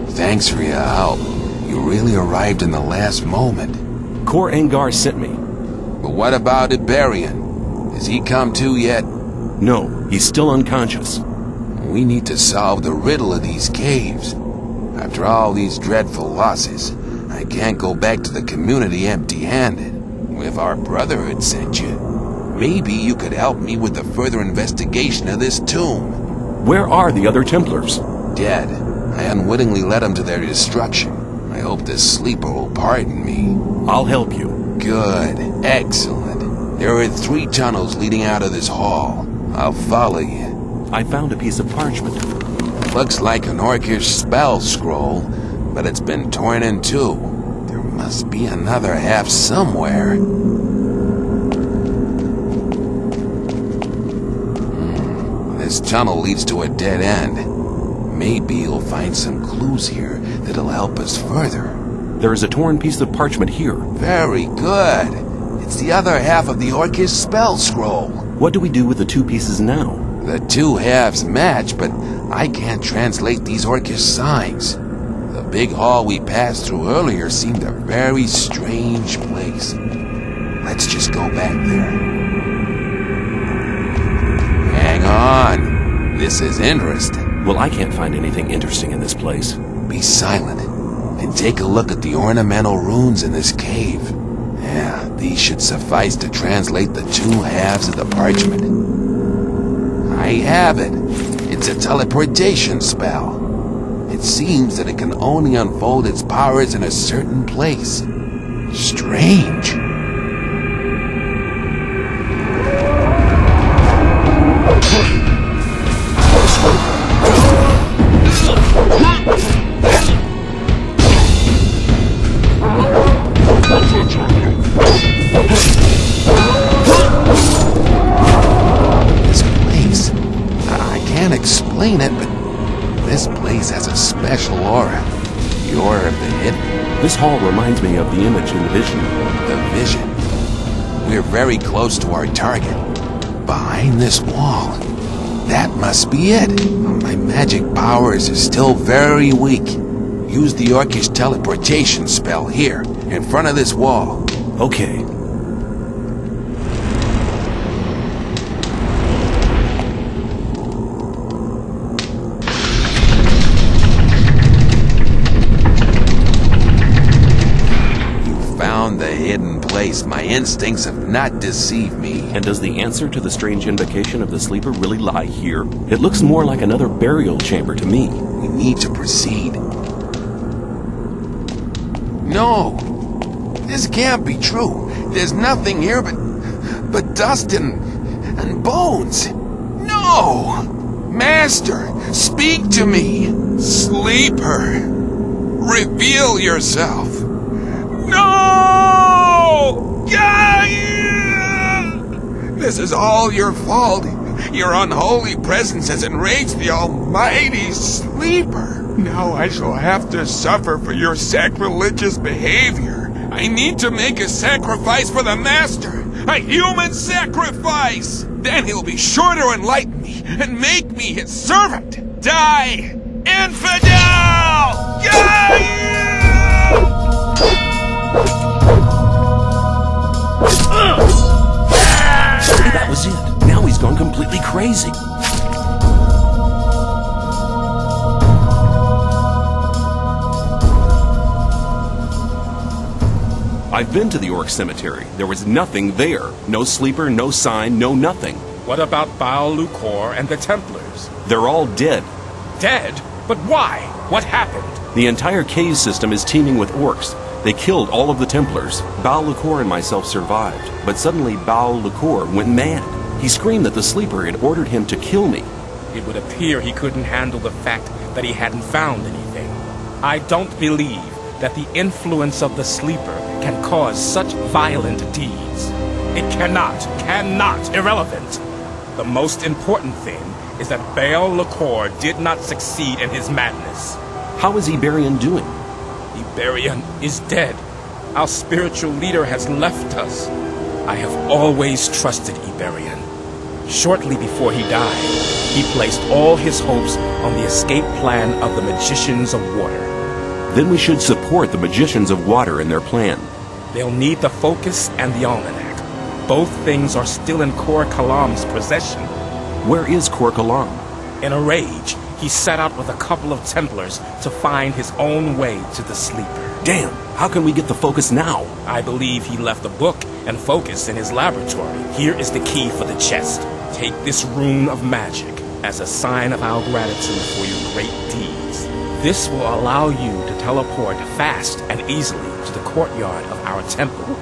Thanks for your help. You really arrived in the last moment. Kor Angar sent me. But what about Iberian? Has he come to yet? No, he's still unconscious. We need to solve the riddle of these caves. After all these dreadful losses, I can't go back to the community empty-handed. If our brotherhood sent you, maybe you could help me with the further investigation of this tomb. Where are the other Templars? Dead. I unwittingly led them to their destruction. I hope this Sleeper will pardon me. I'll help you. Good. Excellent. There are 3 tunnels leading out of this hall. I'll follow you. I found a piece of parchment. Looks like an orcish spell scroll, but it's been torn in two. There must be another half somewhere. This tunnel leads to a dead end. Maybe you'll find some clues here that'll help us further. There is a torn piece of parchment here. Very good. It's the other half of the orcish spell scroll. What do we do with the two pieces now? The two halves match, but I can't translate these orcish signs. The big hall we passed through earlier seemed a very strange place. Let's just go back there. Hang on. This is interesting. Well, I can't find anything interesting in this place. Be silent and take a look at the ornamental runes in this cave. Yeah, these should suffice to translate the two halves of the parchment. I have it. It's a teleportation spell. It seems that it can only unfold its powers in a certain place. Strange. Explain it, but this place has a special aura. The aura of the hidden. This hall reminds me of the image in the vision. The vision? We're very close to our target. Behind this wall. That must be it. My magic powers are still very weak. Use the orcish teleportation spell here, in front of this wall. Okay. The hidden place. My instincts have not deceived me. And does the answer to the strange invocation of the sleeper really lie here? It looks more like another burial chamber to me. We need to proceed. No! This can't be true. There's nothing here but dust and bones. No! Master, speak to me. Sleeper, reveal yourself. No! This is all your fault. Your unholy presence has enraged the almighty Sleeper. Now I shall have to suffer for your sacrilegious behavior. I need to make a sacrifice for the Master. A human sacrifice! Then he'll be sure to enlighten me and make me his servant. Die, infidel! That was it. Now he's gone completely crazy. I've been to the Orc Cemetery. There was nothing there. No sleeper, no sign, no nothing. What about Baal Lucor and the Templars? They're all dead. Dead? But why? What happened? The entire cave system is teeming with orcs. They killed all of the Templars. Baal Lucor and myself survived, but suddenly Baal Lucor went mad. He screamed that the sleeper had ordered him to kill me. It would appear he couldn't handle the fact that he hadn't found anything. I don't believe that the influence of the sleeper can cause such violent deeds. It cannot, irrelevant. The most important thing is that Baal Lucor did not succeed in his madness. How is Iberian doing? Iberian is dead. Our spiritual leader has left us. I have always trusted Iberian. Shortly before he died, he placed all his hopes on the escape plan of the Magicians of Water. Then we should support the Magicians of Water in their plan. They'll need the Focus and the Almanac. Both things are still in Kor Kalam's possession. Where is Kor Kalam? In a rage, he set out with a couple of Templars to find his own way to the sleeper. Damn, how can we get the Focus now? I believe he left the book and Focus in his laboratory. Here is the key for the chest. Take this rune of magic as a sign of our gratitude for your great deeds. This will allow you to teleport fast and easily to the courtyard of our temple.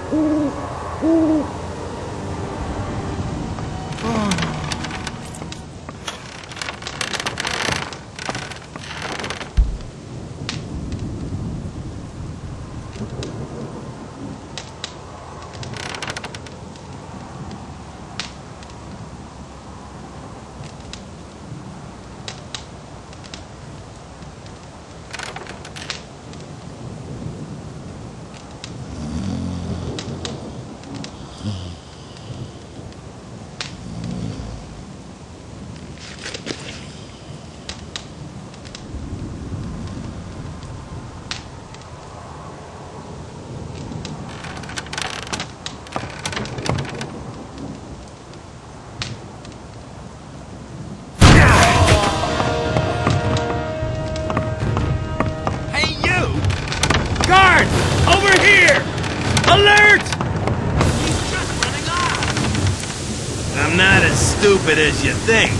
I'm not as stupid as you think.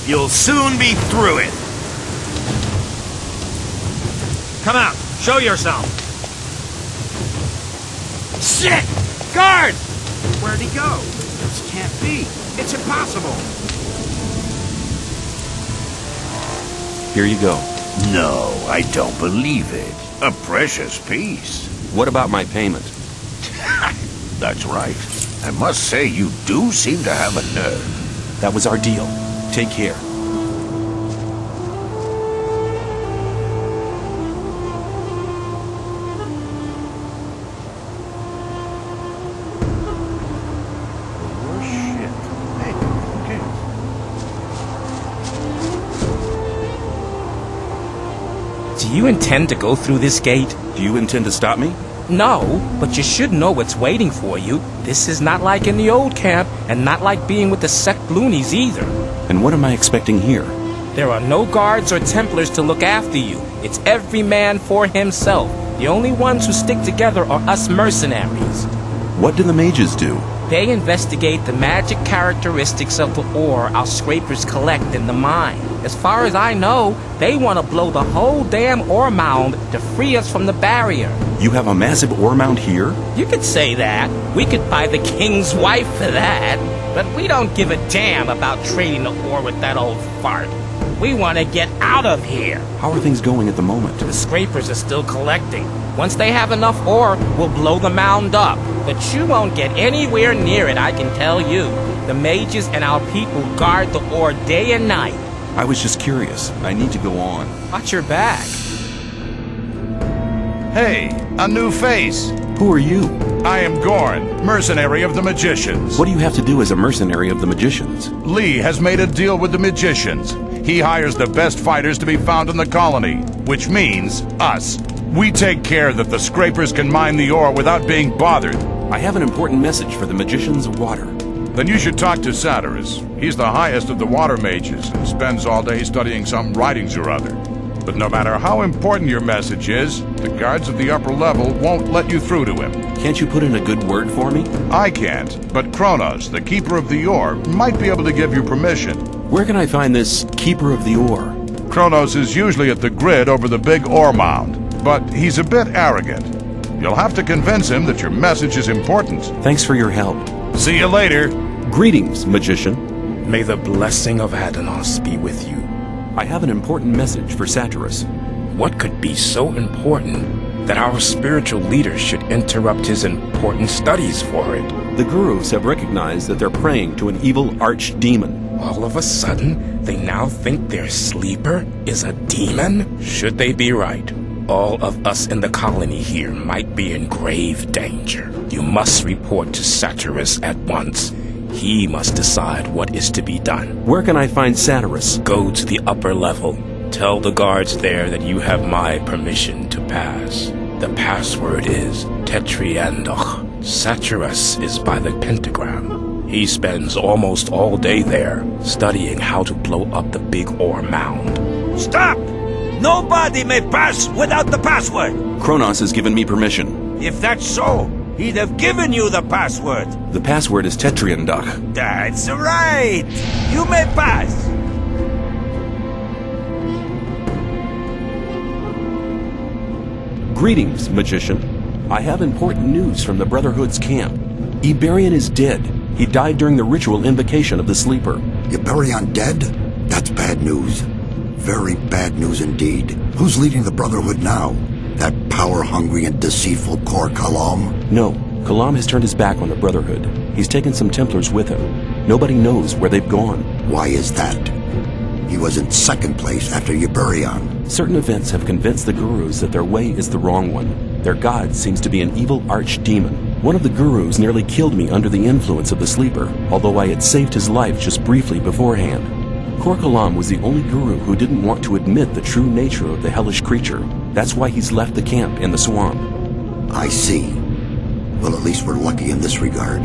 You'll soon be through it. Come out. Show yourself. Shit! Guard! Where'd he go? This can't be. It's impossible. Here you go. No, I don't believe it. A precious piece. What about my payment? That's right. I must say you do seem to have a nerve. That was our deal. Take care. Do you intend to go through this gate? Do you intend to stop me? No, but you should know what's waiting for you. This is not like in the old camp, and not like being with the sect loonies either. And what am I expecting here? There are no guards or Templars to look after you. It's every man for himself. The only ones who stick together are us mercenaries. What do the mages do? They investigate the magic characteristics of the ore our scrapers collect in the mine. As far as I know, they want to blow the whole damn ore mound to free us from the barrier. You have a massive ore mound here? You could say that. We could buy the king's wife for that. But we don't give a damn about trading the ore with that old fart. We want to get out of here. How are things going at the moment? The scrapers are still collecting. Once they have enough ore, we'll blow the mound up. But you won't get anywhere near it, I can tell you. The mages and our people guard the ore day and night. I was just curious. I need to go on. Watch your back. Hey, a new face. Who are you? I am Gorn, mercenary of the Magicians. What do you have to do as a mercenary of the Magicians? Lee has made a deal with the Magicians. He hires the best fighters to be found in the colony, which means us. We take care that the scrapers can mine the ore without being bothered. I have an important message for the Magicians of Water. Then you should talk to Satyrus. He's the highest of the water mages and spends all day studying some writings or other. But no matter how important your message is, the guards of the upper level won't let you through to him. Can't you put in a good word for me? I can't, but Kronos, the keeper of the ore, might be able to give you permission. Where can I find this keeper of the ore? Kronos is usually at the grid over the big ore mound, but he's a bit arrogant. You'll have to convince him that your message is important. Thanks for your help. See you later. Greetings, magician. May the blessing of Adanos be with you. I have an important message for Satyrus. What could be so important that our spiritual leader should interrupt his important studies for it? The gurus have recognized that they're praying to an evil archdemon. All of a sudden, they now think their sleeper is a demon? Should they be right, all of us in the colony here might be in grave danger. You must report to Satyrus at once. He must decide what is to be done. Where can I find Satyrus? Go to the upper level. Tell the guards there that you have my permission to pass. The password is Tetriandoch. Satyrus is by the pentagram. He spends almost all day there, studying how to blow up the big ore mound. Stop! Nobody may pass without the password! Kronos has given me permission. If that's so, he'd have given you the password. The password is Tetriandoch. That's right! You may pass! Greetings, magician. I have important news from the Brotherhood's camp. Iberion is dead. He died during the ritual invocation of the sleeper. Iberion dead? That's bad news. Very bad news indeed. Who's leading the Brotherhood now? That power-hungry and deceitful Kor Kalam? No, Kalam has turned his back on the Brotherhood. He's taken some Templars with him. Nobody knows where they've gone. Why is that? He was in second place after Iberion. Certain events have convinced the gurus that their way is the wrong one. Their god seems to be an evil archdemon. One of the gurus nearly killed me under the influence of the sleeper, although I had saved his life just briefly beforehand. Kor Kalam was the only guru who didn't want to admit the true nature of the hellish creature. That's why he's left the camp in the swamp. I see. Well, at least we're lucky in this regard.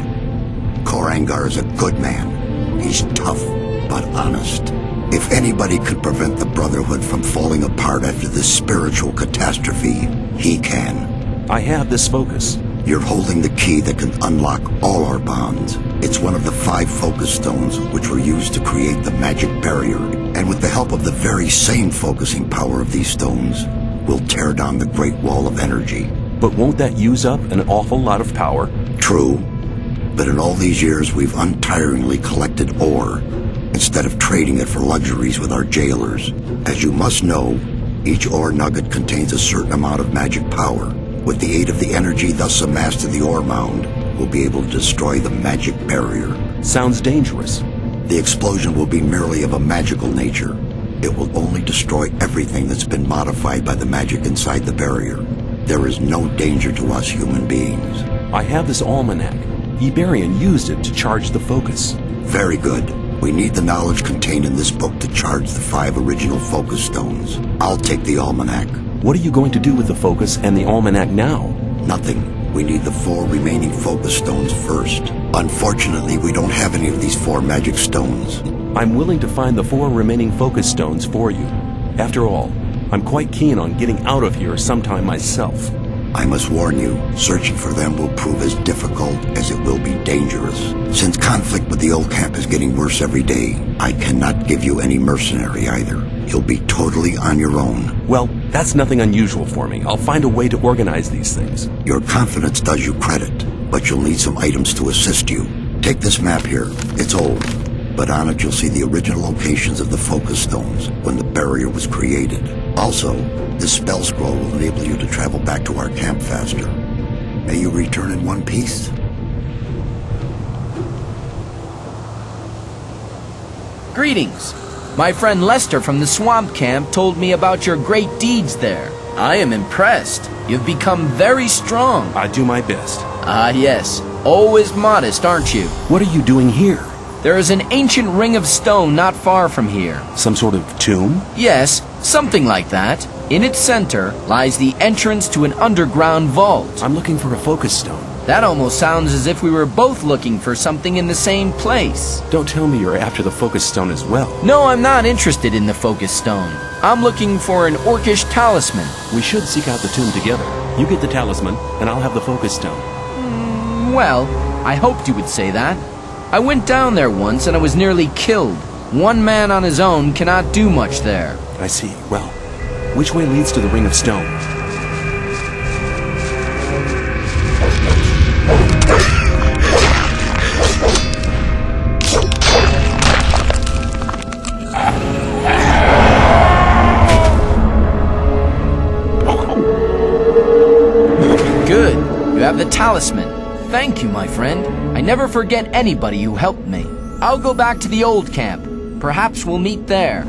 Korangar is a good man. He's tough, but honest. If anybody could prevent the Brotherhood from falling apart after this spiritual catastrophe, he can. I have this focus. You're holding the key that can unlock all our bonds. It's one of the 5 focus stones which were used to create the magic barrier. And with the help of the very same focusing power of these stones, we'll tear down the Great Wall of Energy. But won't that use up an awful lot of power? True. But in all these years, we've untiringly collected ore, instead of trading it for luxuries with our jailers. As you must know, each ore nugget contains a certain amount of magic power. With the aid of the energy thus amassed in the ore mound, we'll be able to destroy the magic barrier. Sounds dangerous. The explosion will be merely of a magical nature. It will only destroy everything that's been modified by the magic inside the barrier. There is no danger to us human beings. I have this almanac. Iberian used it to charge the focus. Very good. We need the knowledge contained in this book to charge the 5 original focus stones. I'll take the almanac. What are you going to do with the focus and the almanac now? Nothing. We need the 4 remaining focus stones first. Unfortunately, we don't have any of these 4 magic stones. I'm willing to find the 4 remaining focus stones for you. After all, I'm quite keen on getting out of here sometime myself. I must warn you, searching for them will prove as difficult as it will be dangerous. Since conflict with the old camp is getting worse every day, I cannot give you any mercenary either. You'll be totally on your own. Well, that's nothing unusual for me. I'll find a way to organize these things. Your confidence does you credit, but you'll need some items to assist you. Take this map here. It's old, but on it you'll see the original locations of the focus stones when the barrier was created. Also, this spell scroll will enable you to travel back to our camp faster. May you return in one piece. Greetings. My friend Lester from the swamp camp told me about your great deeds there. I am impressed. You've become very strong. I do my best. Ah, yes. Always modest, aren't you? What are you doing here? There is an ancient ring of stone not far from here. Some sort of tomb? Yes, something like that. In its center lies the entrance to an underground vault. I'm looking for a focus stone. That almost sounds as if we were both looking for something in the same place. Don't tell me you're after the focus stone as well. No, I'm not interested in the focus stone. I'm looking for an orcish talisman. We should seek out the tomb together. You get the talisman, and I'll have the focus stone. Well, I hoped you would say that. I went down there once and I was nearly killed. One man on his own cannot do much there. I see. Well, which way leads to the Ring of Stone? Good. You have the talisman. Thank you, my friend. I never forget anybody who helped me. I'll go back to the old camp. Perhaps we'll meet there.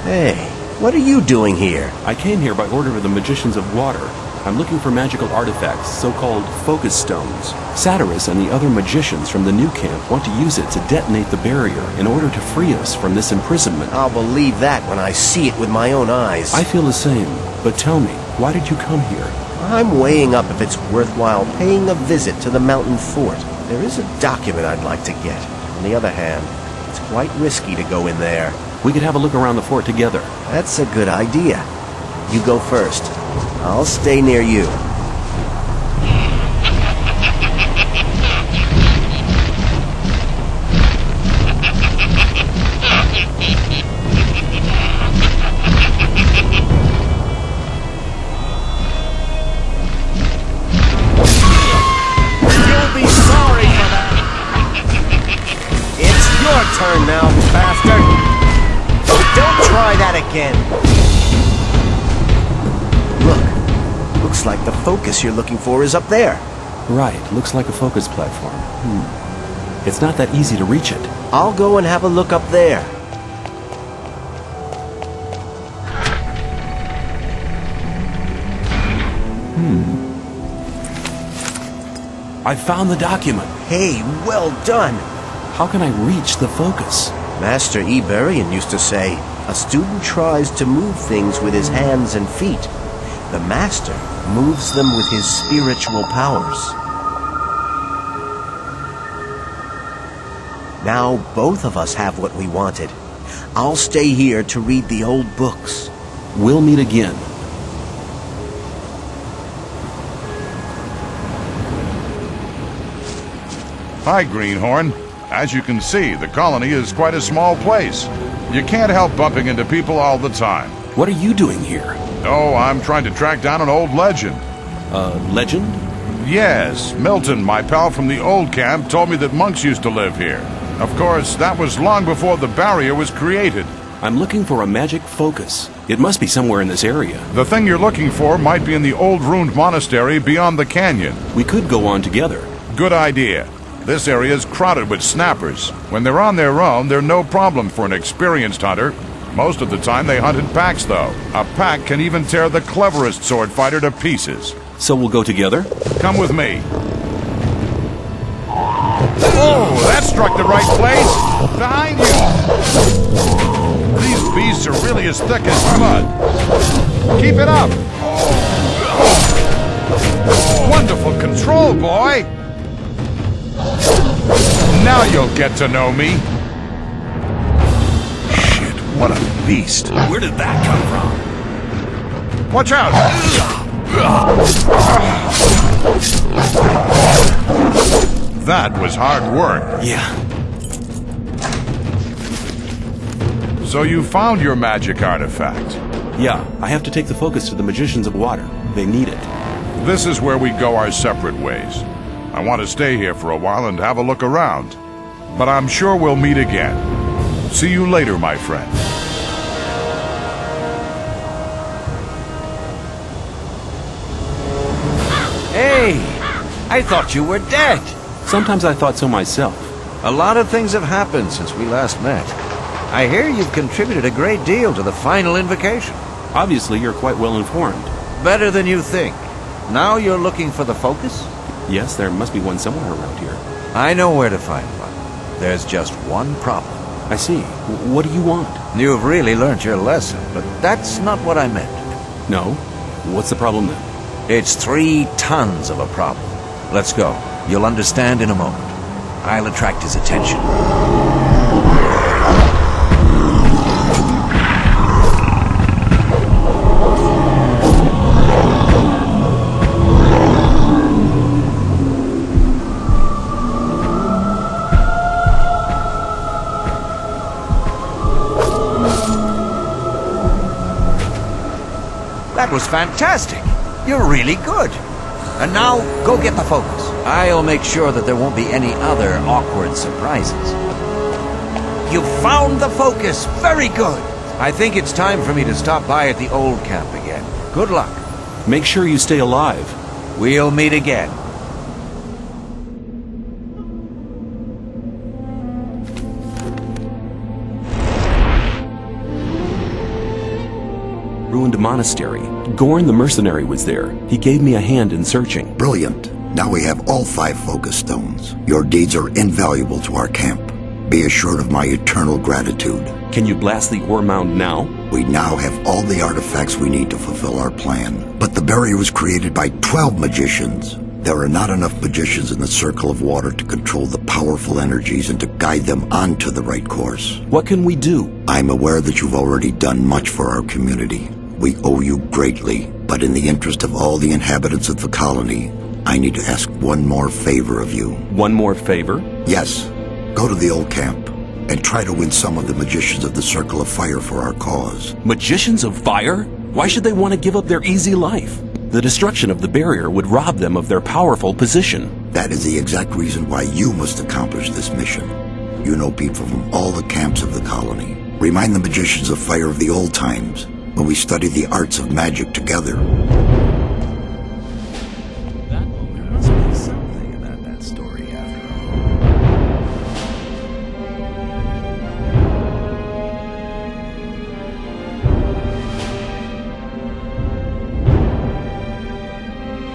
Hey, what are you doing here? I came here by order of the Magicians of Water. I'm looking for magical artifacts, so-called focus stones. Satyrus and the other magicians from the new camp want to use it to detonate the barrier in order to free us from this imprisonment. I'll believe that when I see it with my own eyes. I feel the same, but tell me, why did you come here? I'm weighing up if it's worthwhile paying a visit to the mountain fort. There is a document I'd like to get. On the other hand, it's quite risky to go in there. We could have a look around the fort together. That's a good idea. You go first. I'll stay near you. You'll be sorry for that. It's your turn now, bastard. Don't try that again. Looks like the focus you're looking for is up there. Right, looks like a focus platform. It's not that easy to reach it. I'll go and have a look up there. I found the document. Hey, well done. How can I reach the focus? Master Iberian used to say, a student tries to move things with his hands and feet. The master moves them with his spiritual powers. Now both of us have what we wanted. I'll stay here to read the old books. We'll meet again. Hi, Greenhorn. As you can see, the colony is quite a small place. You can't help bumping into people all the time. What are you doing here? Oh, I'm trying to track down an old legend. Legend? Yes, Milton, my pal from the old camp, told me that monks used to live here. Of course, that was long before the barrier was created. I'm looking for a magic focus. It must be somewhere in this area. The thing you're looking for might be in the old ruined monastery beyond the canyon. We could go on together. Good idea. This area is crowded with snappers. When they're on their own, they're no problem for an experienced hunter. Most of the time they hunt in packs, though. A pack can even tear the cleverest sword fighter to pieces. So we'll go together? Come with me. Oh, that struck the right place! Behind you! These beasts are really as thick as mud. Keep it up! Wonderful control, boy! Now you'll get to know me. Shit, what a beast. Where did that come from? Watch out! That was hard work. Yeah. So you found your magic artifact? Yeah, I have to take the focus to the Magicians of Water. They need it. This is where we go our separate ways. I want to stay here for a while and have a look around. But I'm sure we'll meet again. See you later, my friend. Hey! I thought you were dead. Sometimes I thought so myself. A lot of things have happened since we last met. I hear you've contributed a great deal to the final invocation. Obviously, you're quite well informed. Better than you think. Now you're looking for the focus? Yes, there must be one somewhere around here. I know where to find one. There's just one problem. I see. What do you want? You've really learned your lesson, but that's not what I meant. No? What's the problem then? It's 3 tons of a problem. Let's go. You'll understand in a moment. I'll attract his attention. That was fantastic. You're really good. And now, go get the focus. I'll make sure that there won't be any other awkward surprises. You found the focus. Very good. I think it's time for me to stop by at the old camp again. Good luck. Make sure you stay alive. We'll meet again. Ruined monastery. Gorn the mercenary was there. He gave me a hand in searching. Brilliant. Now we have all 5 focus stones. Your deeds are invaluable to our camp. Be assured of my eternal gratitude. Can you blast the ore mound now? We now have all the artifacts we need to fulfill our plan. But the barrier was created by 12 magicians. There are not enough magicians in the circle of water to control the powerful energies and to guide them onto the right course. What can we do? I'm aware that you've already done much for our community. We owe you greatly, but in the interest of all the inhabitants of the colony, I need to ask one more favor of you. One more favor? Yes. Go to the old camp and try to win some of the magicians of the Circle of Fire for our cause. Magicians of Fire? Why should they want to give up their easy life? The destruction of the barrier would rob them of their powerful position. That is the exact reason why you must accomplish this mission. You know people from all the camps of the colony. Remind the magicians of Fire of the old times, when we studied the arts of magic together. There must be something about that story after all.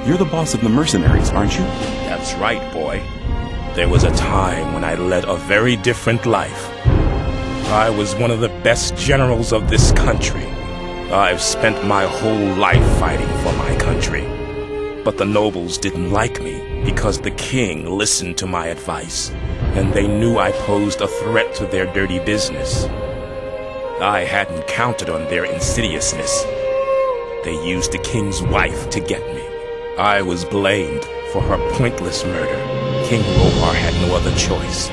You're the boss of the mercenaries, aren't you? That's right, boy. There was a time when I led a very different life. I was one of the best generals of this country. I've spent my whole life fighting for my country. But the nobles didn't like me because the king listened to my advice, and they knew I posed a threat to their dirty business. I hadn't counted on their insidiousness. They used the king's wife to get me. I was blamed for her pointless murder. King Roar had no other choice.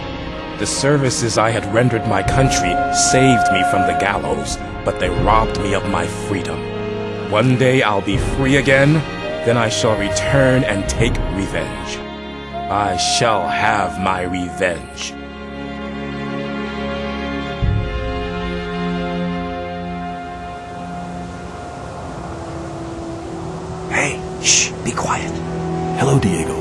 The services I had rendered my country saved me from the gallows, but they robbed me of my freedom. One day I'll be free again, then I shall return and take revenge. I shall have my revenge. Hey, shh, be quiet. Hello, Diego.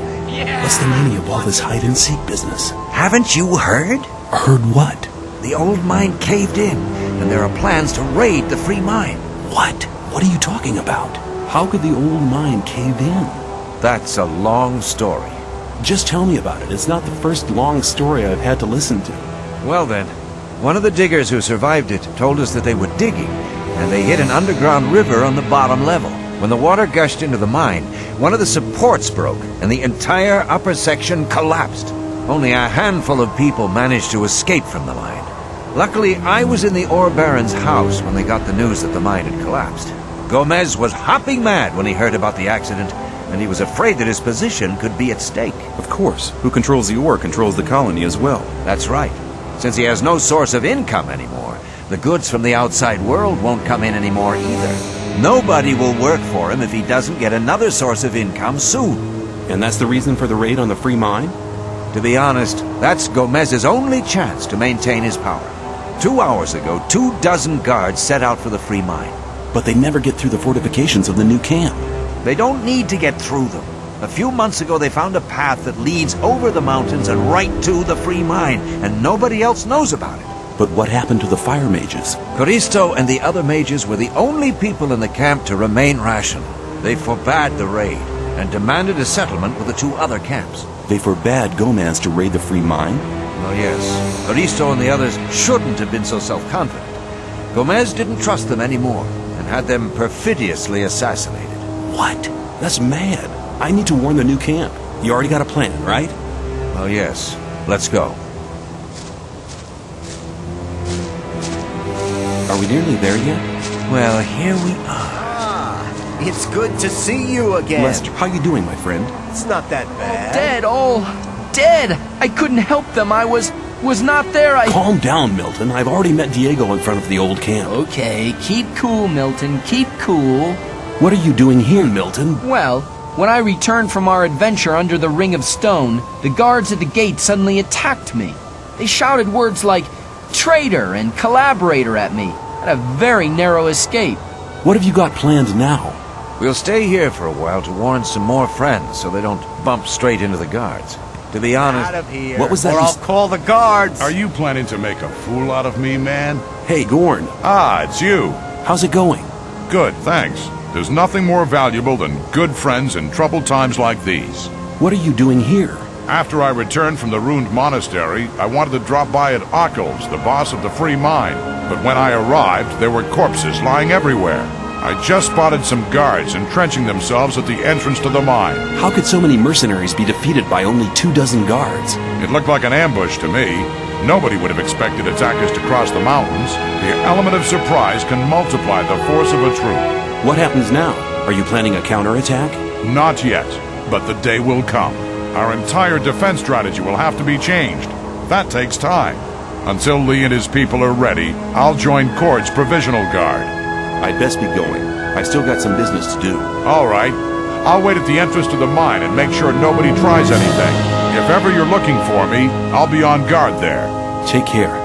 What's the meaning of all this hide-and-seek business? Haven't you heard? Heard what? The old mine caved in, and there are plans to raid the free mine. What? What are you talking about? How could the old mine cave in? That's a long story. Just tell me about it. It's not the first long story I've had to listen to. Well then, one of the diggers who survived it told us that they were digging, and they hit an underground river on the bottom level. When the water gushed into the mine, one of the supports broke, and the entire upper section collapsed. Only a handful of people managed to escape from the mine. Luckily, I was in the ore baron's house when they got the news that the mine had collapsed. Gomez was hopping mad when he heard about the accident, and he was afraid that his position could be at stake. Of course. Who controls the ore controls the colony as well. That's right. Since he has no source of income anymore, the goods from the outside world won't come in anymore either. Nobody will work for him if he doesn't get another source of income soon. And that's the reason for the raid on the free mine? To be honest, that's Gomez's only chance to maintain his power. 2 hours ago, 24 guards set out for the free mine. But they never get through the fortifications of the new camp. They don't need to get through them. A few months ago, they found a path that leads over the mountains and right to the free mine, and nobody else knows about it. But what happened to the fire mages? Coristo and the other mages were the only people in the camp to remain rational. They forbade the raid and demanded a settlement with the 2 other camps. They forbade Gomez to raid the free mine? Oh yes. Coristo and the others shouldn't have been so self-confident. Gomez didn't trust them anymore and had them perfidiously assassinated. What? That's mad. I need to warn the new camp. You already got a plan, right? Oh yes. Let's go. Are we nearly there yet? Well, here we are. It's good to see you again. Lester, how you doing, my friend? It's not that bad. Dead, all dead. I couldn't help them. I was not there. Calm down, Milton. I've already met Diego in front of the old camp. Okay, keep cool, Milton. Keep cool. What are you doing here, Milton? Well, when I returned from our adventure under the Ring of Stone, the guards at the gate suddenly attacked me. They shouted words like traitor and collaborator at me. I had a very narrow escape. What have you got planned now? We'll stay here for a while to warn some more friends so they don't bump straight into the guards. To be honest, out of here, what was that? Or I'll call the guards. Are you planning to make a fool out of me, man? Hey, Gorn. Ah, it's you. How's it going? Good, thanks. There's nothing more valuable than good friends in troubled times like these. What are you doing here? After I returned from the ruined monastery, I wanted to drop by at Akkel's, the boss of the free mine. But when I arrived, there were corpses lying everywhere. I just spotted some guards entrenching themselves at the entrance to the mine. How could so many mercenaries be defeated by only 24 guards? It looked like an ambush to me. Nobody would have expected attackers to cross the mountains. The element of surprise can multiply the force of a troop. What happens now? Are you planning a counterattack? Not yet, but the day will come. Our entire defense strategy will have to be changed. That takes time. Until Lee and his people are ready, I'll join Cord's provisional guard. I'd best be going. I still got some business to do. All right. I'll wait at the entrance to the mine and make sure nobody tries anything. If ever you're looking for me, I'll be on guard there. Take care.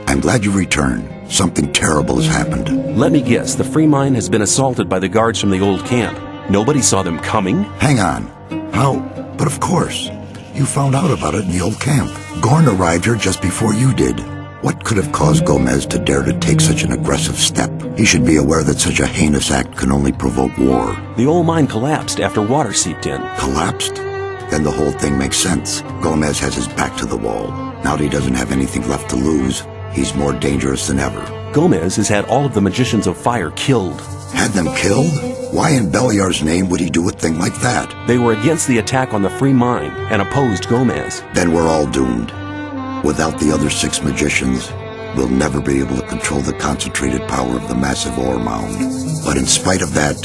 I'm glad you returned. Something terrible has happened. Let me guess, the free mine has been assaulted by the guards from the old camp. Nobody saw them coming? Hang on. How? But of course. You found out about it in the old camp. Gorn arrived here just before you did. What could have caused Gomez to dare to take such an aggressive step? He should be aware that such a heinous act can only provoke war. The old mine collapsed after water seeped in. Collapsed? Then the whole thing makes sense. Gomez has his back to the wall. Now that he doesn't have anything left to lose, he's more dangerous than ever. Gomez has had all of the magicians of fire killed. Had them killed? Why in Beliar's name would he do a thing like that? They were against the attack on the free mine and opposed Gomez. Then we're all doomed. Without the other 6 magicians, we'll never be able to control the concentrated power of the massive ore mound. But in spite of that,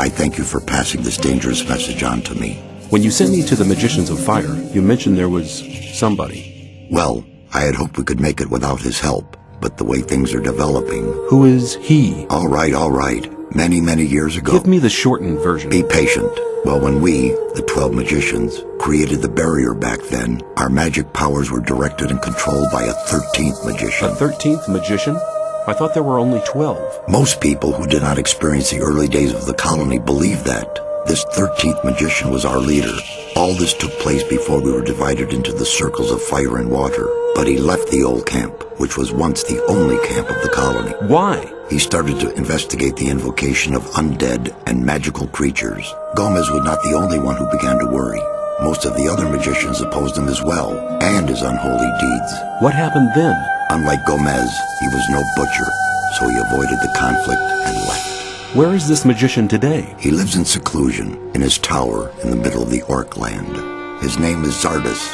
I thank you for passing this dangerous message on to me. When you sent me to the Magicians of Fire, you mentioned there was somebody. Well, I had hoped we could make it without his help, but the way things are developing... Who is he? All right. Many, many years ago... Give me the shortened version. Be patient. Well, when we, the 12 magicians, created the barrier back then, our magic powers were directed and controlled by a 13th magician. A 13th magician? I thought there were only 12. Most people who did not experience the early days of the colony believe that. This 13th magician was our leader. All this took place before we were divided into the circles of fire and water. But he left the old camp, which was once the only camp of the colony. Why? He started to investigate the invocation of undead and magical creatures. Gomez was not the only one who began to worry. Most of the other magicians opposed him as well, and his unholy deeds. What happened then? Unlike Gomez, he was no butcher, so he avoided the conflict and left. Where is this magician today? He lives in seclusion, in his tower in the middle of the Orc land. His name is Zardus.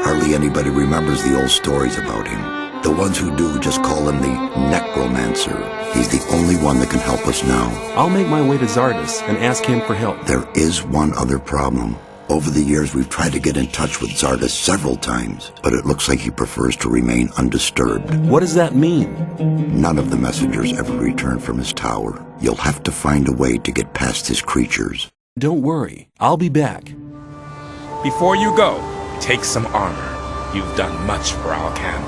Hardly anybody remembers the old stories about him. The ones who do just call him the Necromancer. He's the only one that can help us now. I'll make my way to Zardus and ask him for help. There is one other problem. Over the years, we've tried to get in touch with Zardus several times, but it looks like he prefers to remain undisturbed. What does that mean? None of the messengers ever return from his tower. You'll have to find a way to get past his creatures. Don't worry, I'll be back. Before you go, take some armor. You've done much for our camp.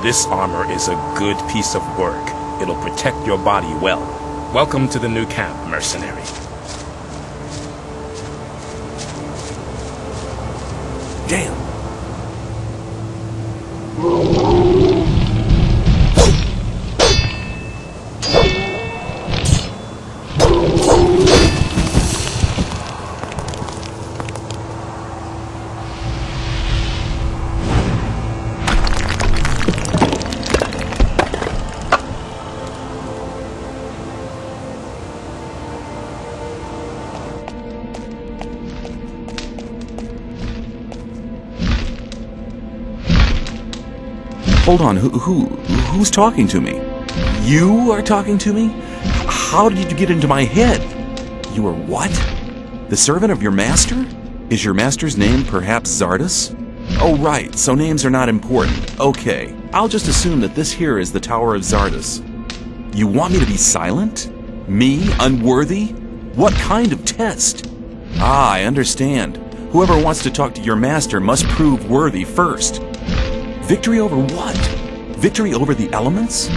This armor is a good piece of work. It'll protect your body well. Welcome to the new camp, mercenary. Damn. Hold on, who's talking to me? You are talking to me? How did you get into my head? You are what? The servant of your master? Is your master's name perhaps Zardus? Oh right, so names are not important. Okay, I'll just assume that this here is the Tower of Zardus. You want me to be silent? Me, unworthy? What kind of test? Ah, I understand. Whoever wants to talk to your master must prove worthy first. Victory over what? Victory over the elements?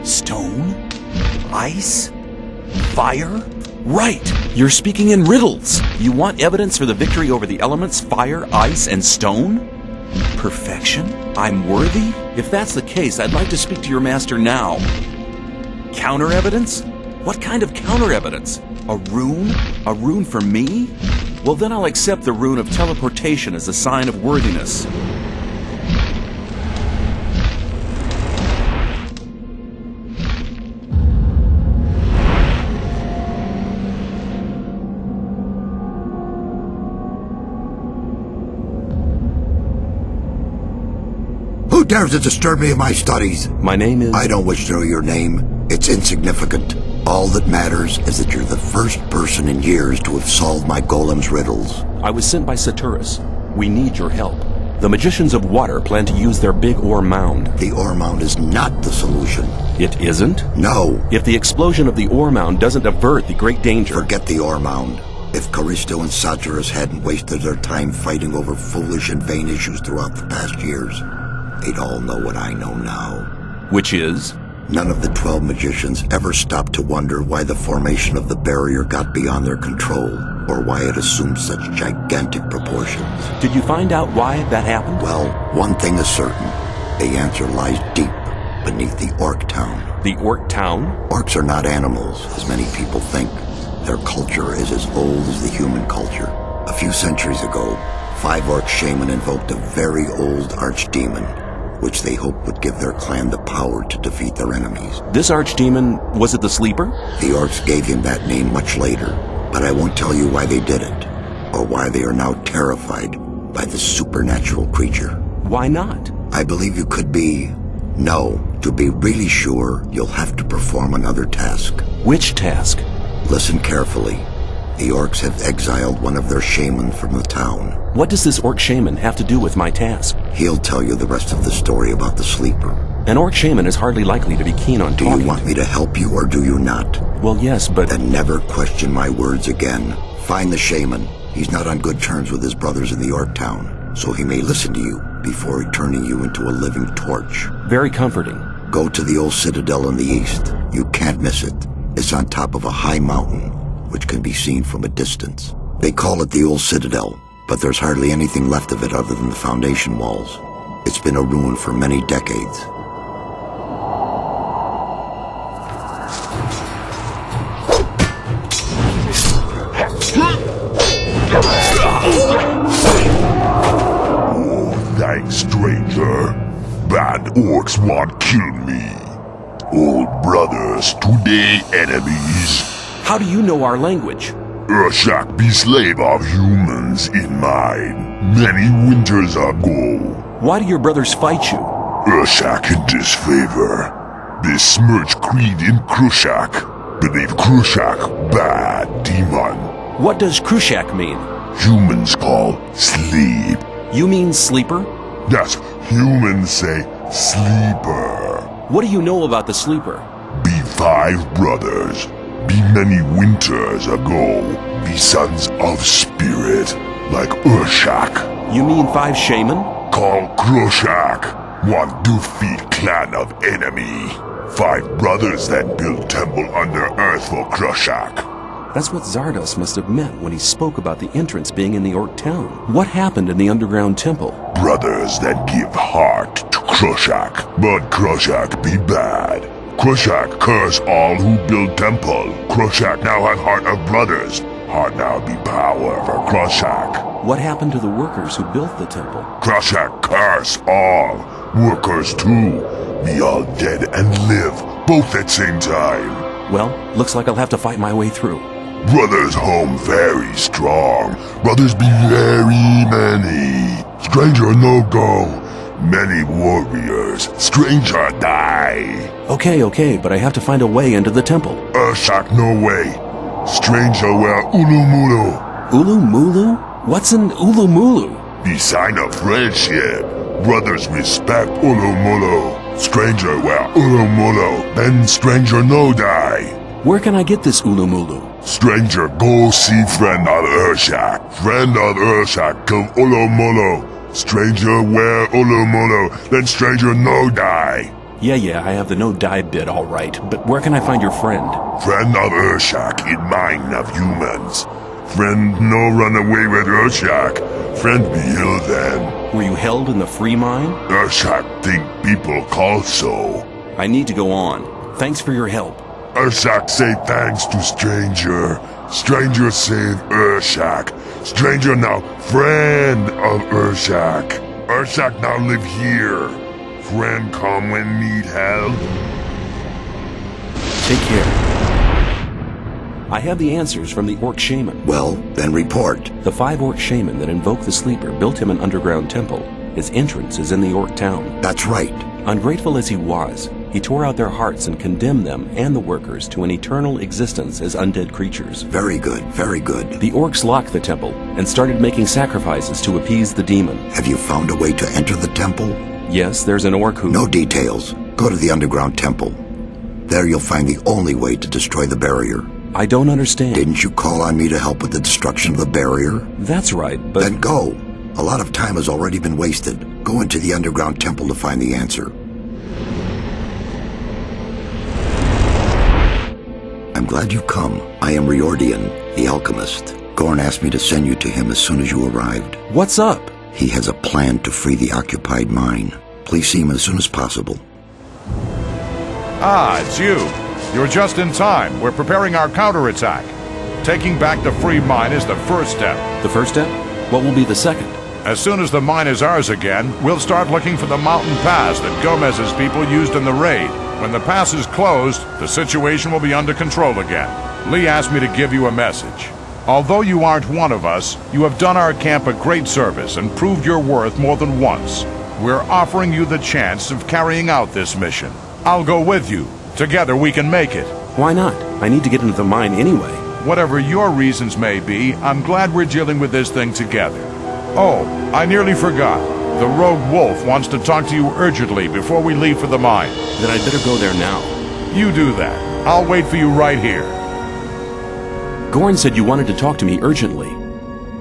Stone? Ice? Fire? Right! You're speaking in riddles! You want evidence for the victory over the elements, fire, ice, and stone? Perfection? I'm worthy? If that's the case, I'd like to speak to your master now. Counter evidence? What kind of counter evidence? A rune? A rune for me? Well, then I'll accept the rune of teleportation as a sign of worthiness. Who dares to disturb me in my studies? My name is... I don't wish to know your name. It's insignificant. All that matters is that you're the first person in years to have solved my golem's riddles. I was sent by Saturus. We need your help. The Magicians of Water plan to use their big ore mound. The ore mound is not the solution. It isn't? No. If the explosion of the ore mound doesn't avert the great danger... Forget the ore mound. If Callisto and Saturus hadn't wasted their time fighting over foolish and vain issues throughout the past years, they'd all know what I know now. Which is? None of the 12 magicians ever stopped to wonder why the formation of the barrier got beyond their control, or why it assumed such gigantic proportions. Did you find out why that happened? Well, one thing is certain. The answer lies deep beneath the Orc Town. The Orc Town? Orcs are not animals, as many people think. Their culture is as old as the human culture. A few centuries ago, 5 Orc shaman invoked a very old archdemon, which they hoped would give their clan the power to defeat their enemies. This archdemon, was it the Sleeper? The orcs gave him that name much later, but I won't tell you why they did it, or why they are now terrified by this supernatural creature. Why not? I believe you could be... No, to be really sure, you'll have to perform another task. Which task? Listen carefully. The orcs have exiled one of their shaman from the town. What does this orc shaman have to do with my task? He'll tell you the rest of the story about the Sleeper. An orc shaman is hardly likely to be keen on talking. Do you want me to help you or do you not? Well, yes, but... Then never question my words again. Find the shaman. He's not on good terms with his brothers in the orc town, so he may listen to you before turning you into a living torch. Very comforting. Go to the old citadel in the east. You can't miss it. It's on top of a high mountain, which can be seen from a distance. They call it the old citadel, but there's hardly anything left of it other than the foundation walls. It's been a ruin for many decades. Oh, thanks, stranger. Bad orcs won't kill me. Old brothers, today enemies. How do you know our language? Urshak be slave of humans in mine, many winters ago. Why do your brothers fight you? Urshak in disfavor. They smirch creed in Krushak. Believe Krushak bad demon. What does Krushak mean? Humans call sleep. You mean sleeper? Yes, humans say sleeper. What do you know about the Sleeper? Be 5 brothers. Be many winters ago. Be sons of spirit, like Urshak. You mean 5 shaman? Call Krushak. One defeat clan of enemy. 5 brothers that build temple under earth for Krushak. That's what Zardos must have meant when he spoke about the entrance being in the orc town. What happened in the underground temple? Brothers that give heart to Krushak, but Krushak be bad. Krushak curse all who build temple. Krushak now have heart of brothers. Heart now be power for Krushak. What happened to the workers who built the temple? Krushak curse all. Workers too. Be all dead and live, both at same time. Well, looks like I'll have to fight my way through. Brothers home very strong. Brothers be very many. Stranger no go. Many warriors. Stranger die. Okay, but I have to find a way into the temple. Urshak no way. Stranger wear Ulumulu. Ulumulu? What's an Ulumulu? The sign of friendship. Brothers respect Ulumulu. Stranger wear Ulumulu. Then stranger no die. Where can I get this Ulumulu? Stranger, go see friend of Urshak. Friend of Urshak, kill Ulumulu. Stranger, wear Ulumulu. Then stranger, no die. Yeah, I have the no die bit all right. But where can I find your friend? Friend of Urshak in mind of humans. Friend no run away with Urshak. Friend be ill then. Were you held in the free mine? Urshak think people call so. I need to go on. Thanks for your help. Urshak say thanks to stranger. Stranger save Urshak. Stranger now friend of Urshak. Urshak now live here. Friend come when need help. Take care. I have the answers from the orc shaman. Well, then report. The 5 orc shaman that invoked the Sleeper built him an underground temple. His entrance is in the orc town. That's right. Ungrateful as he was, he tore out their hearts and condemned them and the workers to an eternal existence as undead creatures. Very good, very good. The orcs locked the temple and started making sacrifices to appease the demon. Have you found a way to enter the temple? Yes, there's an orc who... No details. Go to the underground temple. There you'll find the only way to destroy the barrier. I don't understand. Didn't you call on me to help with the destruction of the barrier? That's right, but... Then go. A lot of time has already been wasted. Go into the underground temple to find the answer. I'm glad you've come. I am Riordian, the alchemist. Gorn asked me to send you to him as soon as you arrived. What's up? He has a plan to free the occupied mine. Please see him as soon as possible. Ah, it's you. You're just in time. We're preparing our counterattack. Taking back the free mine is the first step. The first step? What will be the second? As soon as the mine is ours again, we'll start looking for the mountain pass that Gomez's people used in the raid. When the pass is closed, the situation will be under control again. Lee asked me to give you a message. Although you aren't one of us, you have done our camp a great service and proved your worth more than once. We're offering you the chance of carrying out this mission. I'll go with you. Together we can make it. Why not? I need to get into the mine anyway. Whatever your reasons may be, I'm glad we're dealing with this thing together. Oh, I nearly forgot. The rogue wolf wants to talk to you urgently before we leave for the mine. Then I'd better go there now. You do that. I'll wait for you right here. Gorn said you wanted to talk to me urgently.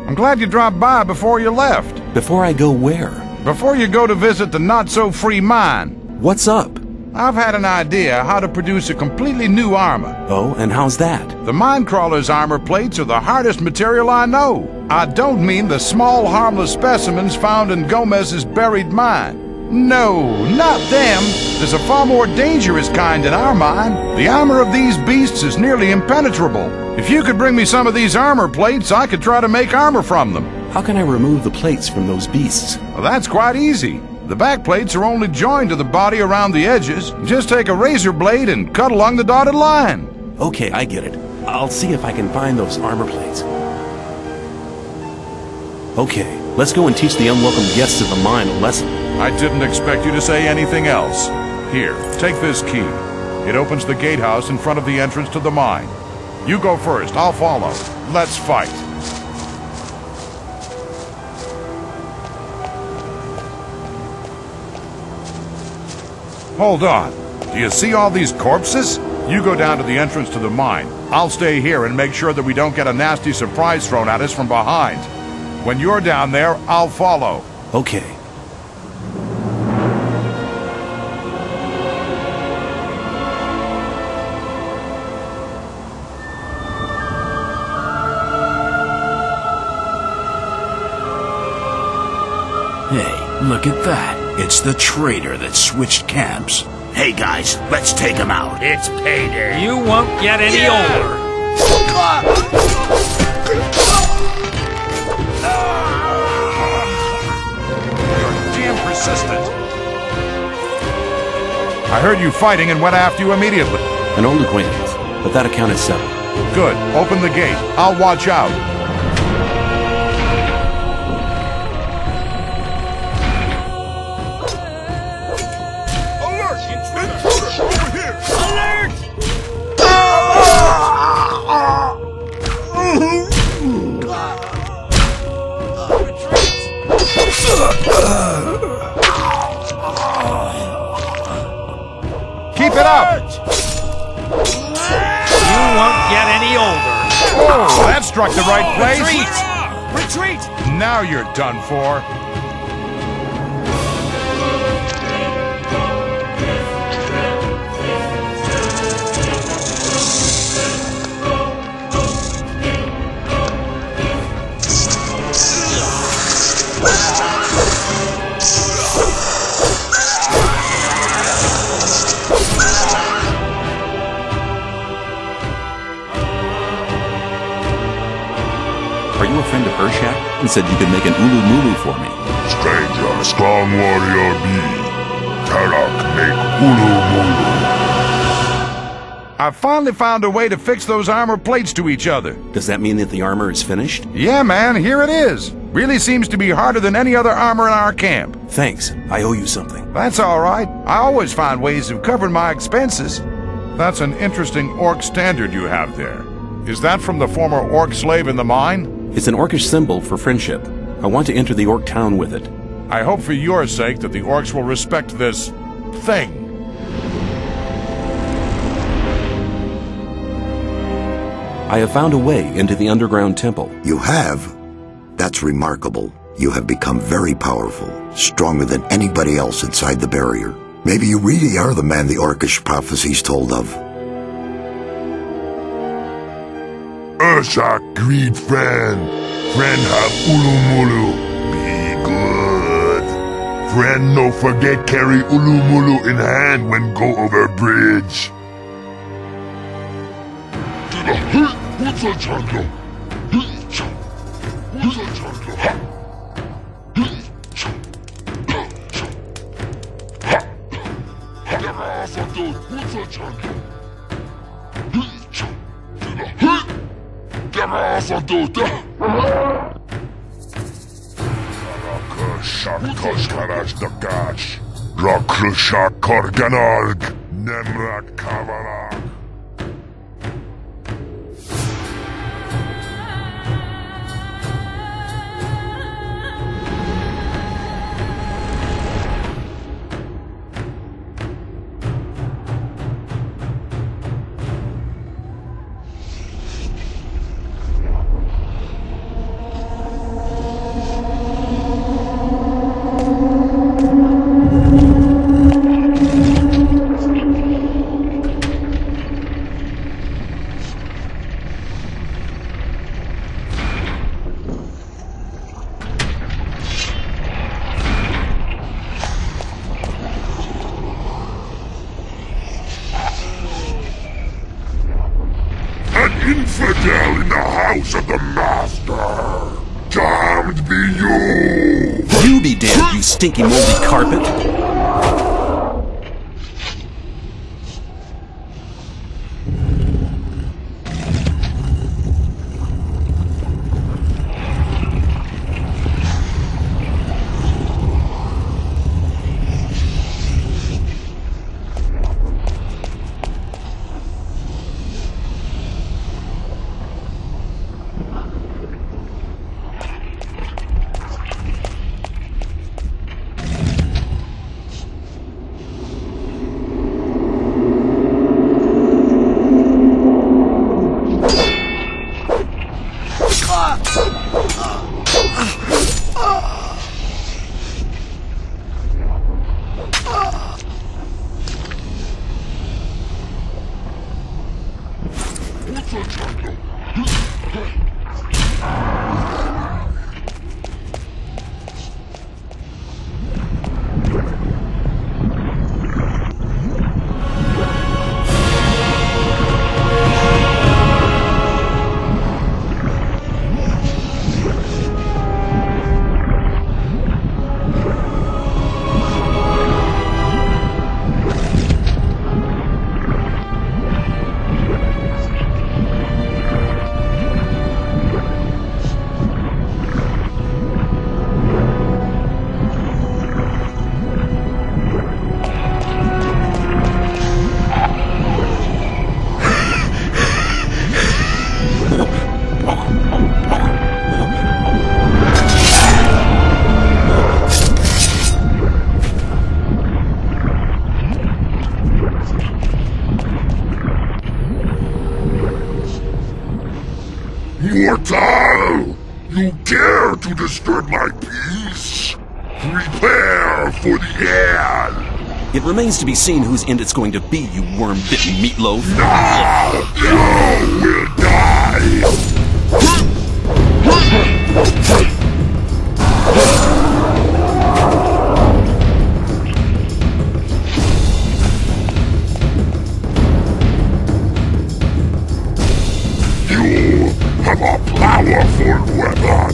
I'm glad you dropped by before you left. Before I go where? Before you go to visit the not-so-free mine. What's up? I've had an idea how to produce a completely new armor. Oh, and how's that? The mine crawler's armor plates are the hardest material I know. I don't mean the small, harmless specimens found in Gomez's buried mine. No, not them. There's a far more dangerous kind in our mine. The armor of these beasts is nearly impenetrable. If you could bring me some of these armor plates, I could try to make armor from them. How can I remove the plates from those beasts? Well, that's quite easy. The back plates are only joined to the body around the edges. Just take a razor blade and cut along the dotted line. Okay, I get it. I'll see if I can find those armor plates. Okay, let's go and teach the unwelcome guests of the mine a lesson. I didn't expect you to say anything else. Here, take this key. It opens the gatehouse in front of the entrance to the mine. You go first, I'll follow. Let's fight. Hold on. Do you see all these corpses? You go down to the entrance to the mine. I'll stay here and make sure that we don't get a nasty surprise thrown at us from behind. When you're down there, I'll follow. Okay. Hey, look at that. It's the traitor that switched camps. Hey guys, let's take him out. It's payday. You won't get any older. You're damn persistent. I heard you fighting and went after you immediately. An old acquaintance, but that account is settled. Good. Open the gate. I'll watch out. Keep it up! You won't get any older. Oh, that struck the right place. Retreat! Now you're done for. Are you a friend of Urshak? And said you could make an ulu mulu for me. Stranger, strong warrior be. Tarak make ulu mulu. I finally found a way to fix those armor plates to each other. Does that mean that the armor is finished? Yeah, man, here it is. Really seems to be harder than any other armor in our camp. Thanks. I owe you something. That's all right. I always find ways of covering my expenses. That's an interesting orc standard you have there. Is that from the former orc slave in the mine? It's an orcish symbol for friendship. I want to enter the orc town with it. I hope for your sake that the orcs will respect this thing. I have found a way into the underground temple. You have? That's remarkable. You have become very powerful, stronger than anybody else inside the barrier. Maybe you really are the man the orcish prophecies told of. Urshak, greed friend. Friend have ulumulu. Be good. Friend no forget carry ulumulu in hand when go over bridge. Infidel in the house of the Master! Damned be you! You be damned, you stinky moldy carpet! Mortal! You dare to disturb my peace? Prepare for the end! It remains to be seen whose end it's going to be, you worm-bitten meatloaf. Now you will die! You have a powerful weapon.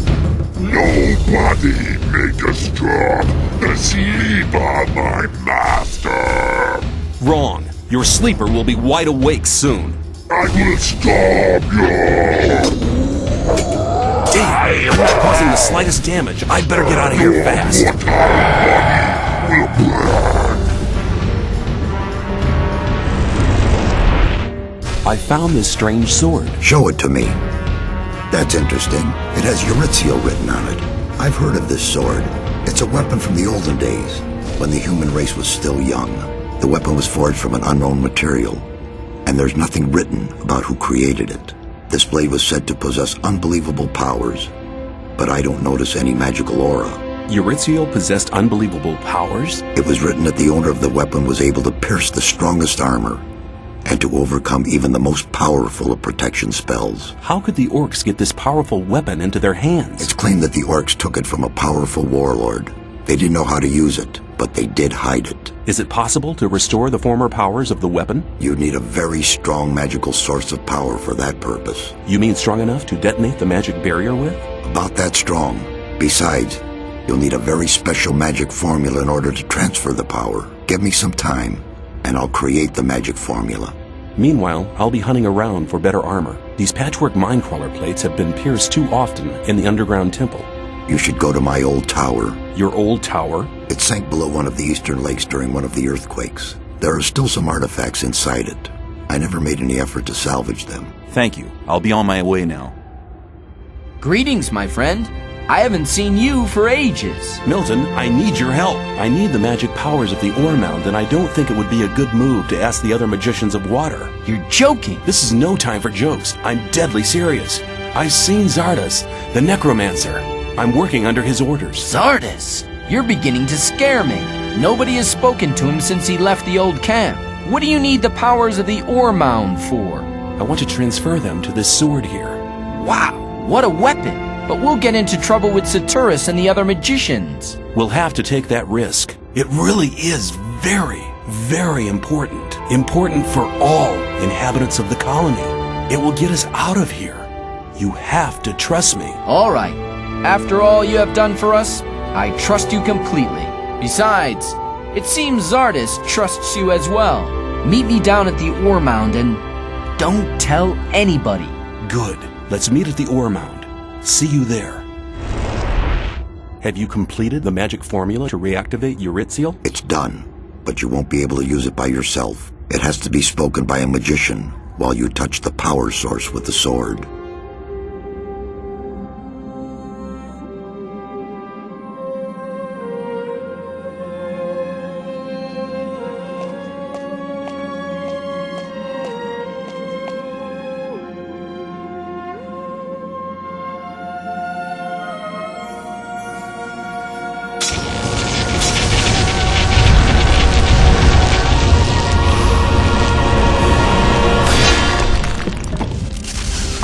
Nobody may disturb the sleeper, my master. Wrong. Your sleeper will be wide awake soon. I will stop you. Damn, you're not causing the slightest damage. I'd better get out of here fast. I found this strange sword. Show it to me. That's interesting. It has Eurythiel written on it. I've heard of this sword. It's a weapon from the olden days, when the human race was still young. The weapon was forged from an unknown material, and there's nothing written about who created it. This blade was said to possess unbelievable powers, but I don't notice any magical aura. Eurythiel possessed unbelievable powers? It was written that the owner of the weapon was able to pierce the strongest armor, and to overcome even the most powerful of protection spells. How could the orcs get this powerful weapon into their hands? It's claimed that the orcs took it from a powerful warlord. They didn't know how to use it, but they did hide it. Is it possible to restore the former powers of the weapon? You'd need a very strong magical source of power for that purpose. You mean strong enough to detonate the magic barrier with? About that strong. Besides, you'll need a very special magic formula in order to transfer the power. Give me some time, and I'll create the magic formula. Meanwhile, I'll be hunting around for better armor. These patchwork minecrawler plates have been pierced too often in the underground temple. You should go to my old tower. Your old tower? It sank below one of the eastern lakes during one of the earthquakes. There are still some artifacts inside it. I never made any effort to salvage them. Thank you. I'll be on my way now. Greetings, my friend. I haven't seen you for ages. Milton, I need your help. I need the magic powers of the ore mound, and I don't think it would be a good move to ask the other magicians of water. You're joking. This is no time for jokes. I'm deadly serious. I've seen Zardas, the necromancer. I'm working under his orders. Zardas? You're beginning to scare me. Nobody has spoken to him since he left the old camp. What do you need the powers of the ore mound for? I want to transfer them to this sword here. Wow, what a weapon! But we'll get into trouble with Saturus and the other magicians. We'll have to take that risk. It really is very, very important. Important for all inhabitants of the colony. It will get us out of here. You have to trust me. All right. After all you have done for us, I trust you completely. Besides, it seems Zardas trusts you as well. Meet me down at the ore mound and don't tell anybody. Good. Let's meet at the ore mound. See you there. Have you completed the magic formula to reactivate Eurytziel? It's done, but you won't be able to use it by yourself. It has to be spoken by a magician while you touch the power source with the sword.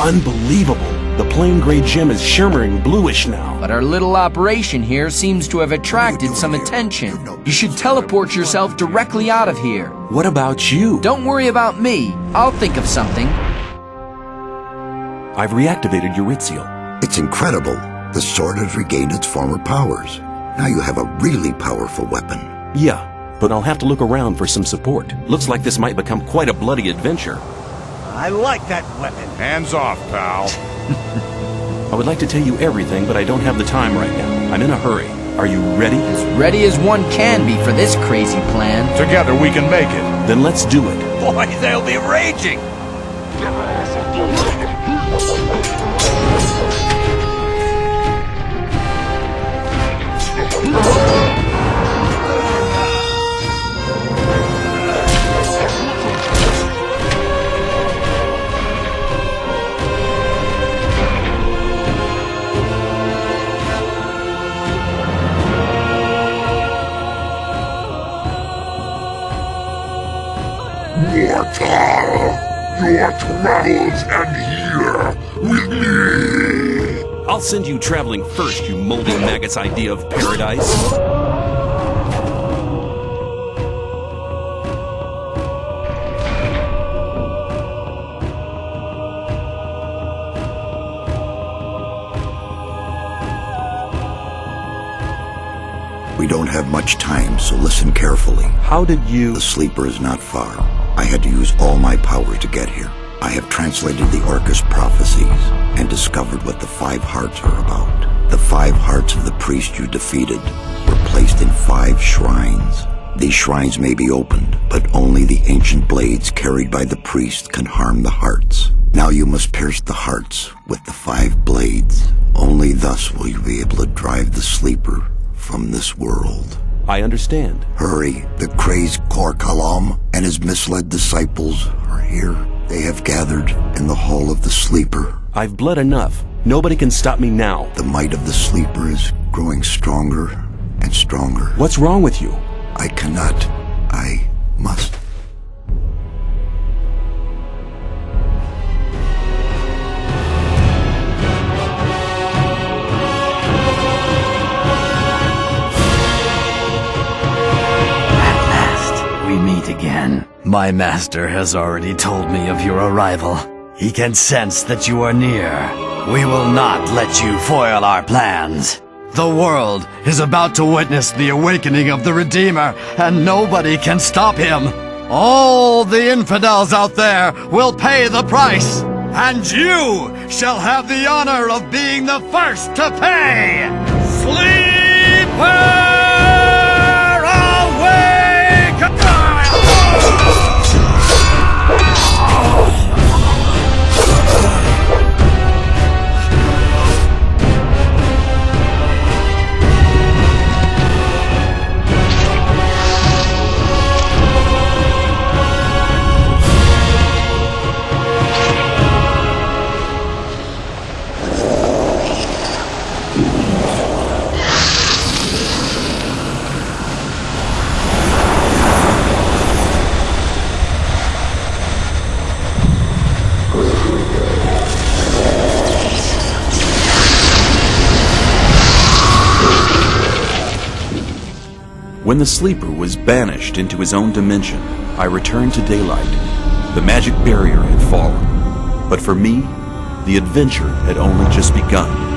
Unbelievable! The plain gray gem is shimmering bluish now. But our little operation here seems to have attracted some attention. You should teleport yourself directly out of here. What about you? Don't worry about me. I'll think of something. I've reactivated Eurytziel. It's incredible. The sword has regained its former powers. Now you have a really powerful weapon. Yeah, but I'll have to look around for some support. Looks like this might become quite a bloody adventure. I like that weapon. Hands off, pal. I would like to tell you everything, but I don't have the time right now. I'm in a hurry. Are you ready? As ready as one can be for this crazy plan. Together we can make it. Then let's do it. Boy, they'll be raging. Mortal, your travels end here with me. I'll send you traveling first, you moldy maggot's idea of paradise. We don't have much time, so listen carefully. How did you... The sleeper is not far. I had to use all my power to get here. I have translated the Orcus prophecies and discovered what the 5 hearts are about. The 5 hearts of the priest you defeated were placed in 5 shrines. These shrines may be opened, but only the ancient blades carried by the priest can harm the hearts. Now you must pierce the hearts with the 5 blades. Only thus will you be able to drive the sleeper from this world. I understand. Hurry, the crazed Kor Kalam and his misled disciples are here. They have gathered in the Hall of the Sleeper. I've bled enough. Nobody can stop me now. The might of the Sleeper is growing stronger and stronger. What's wrong with you? I cannot. I must. We meet again. My master has already told me of your arrival. He can sense that you are near. We will not let you foil our plans. The world is about to witness the awakening of the Redeemer, and nobody can stop him. All the infidels out there will pay the price, and you shall have the honor of being the first to pay! Sleeper! When the sleeper was banished into his own dimension, I returned to daylight. The magic barrier had fallen. But for me, the adventure had only just begun.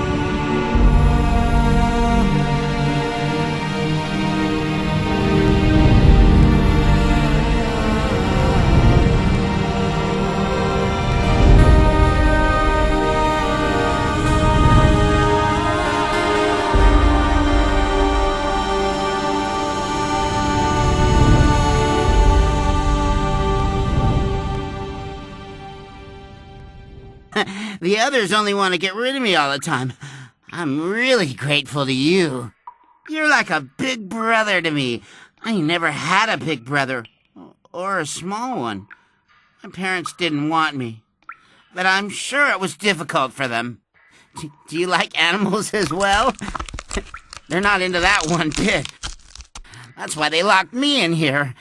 The others only want to get rid of me all the time. I'm really grateful to you. You're like a big brother to me. I never had a big brother, or a small one. My parents didn't want me, but I'm sure it was difficult for them. Do you like animals as well? They're not into that one bit. That's why they locked me in here.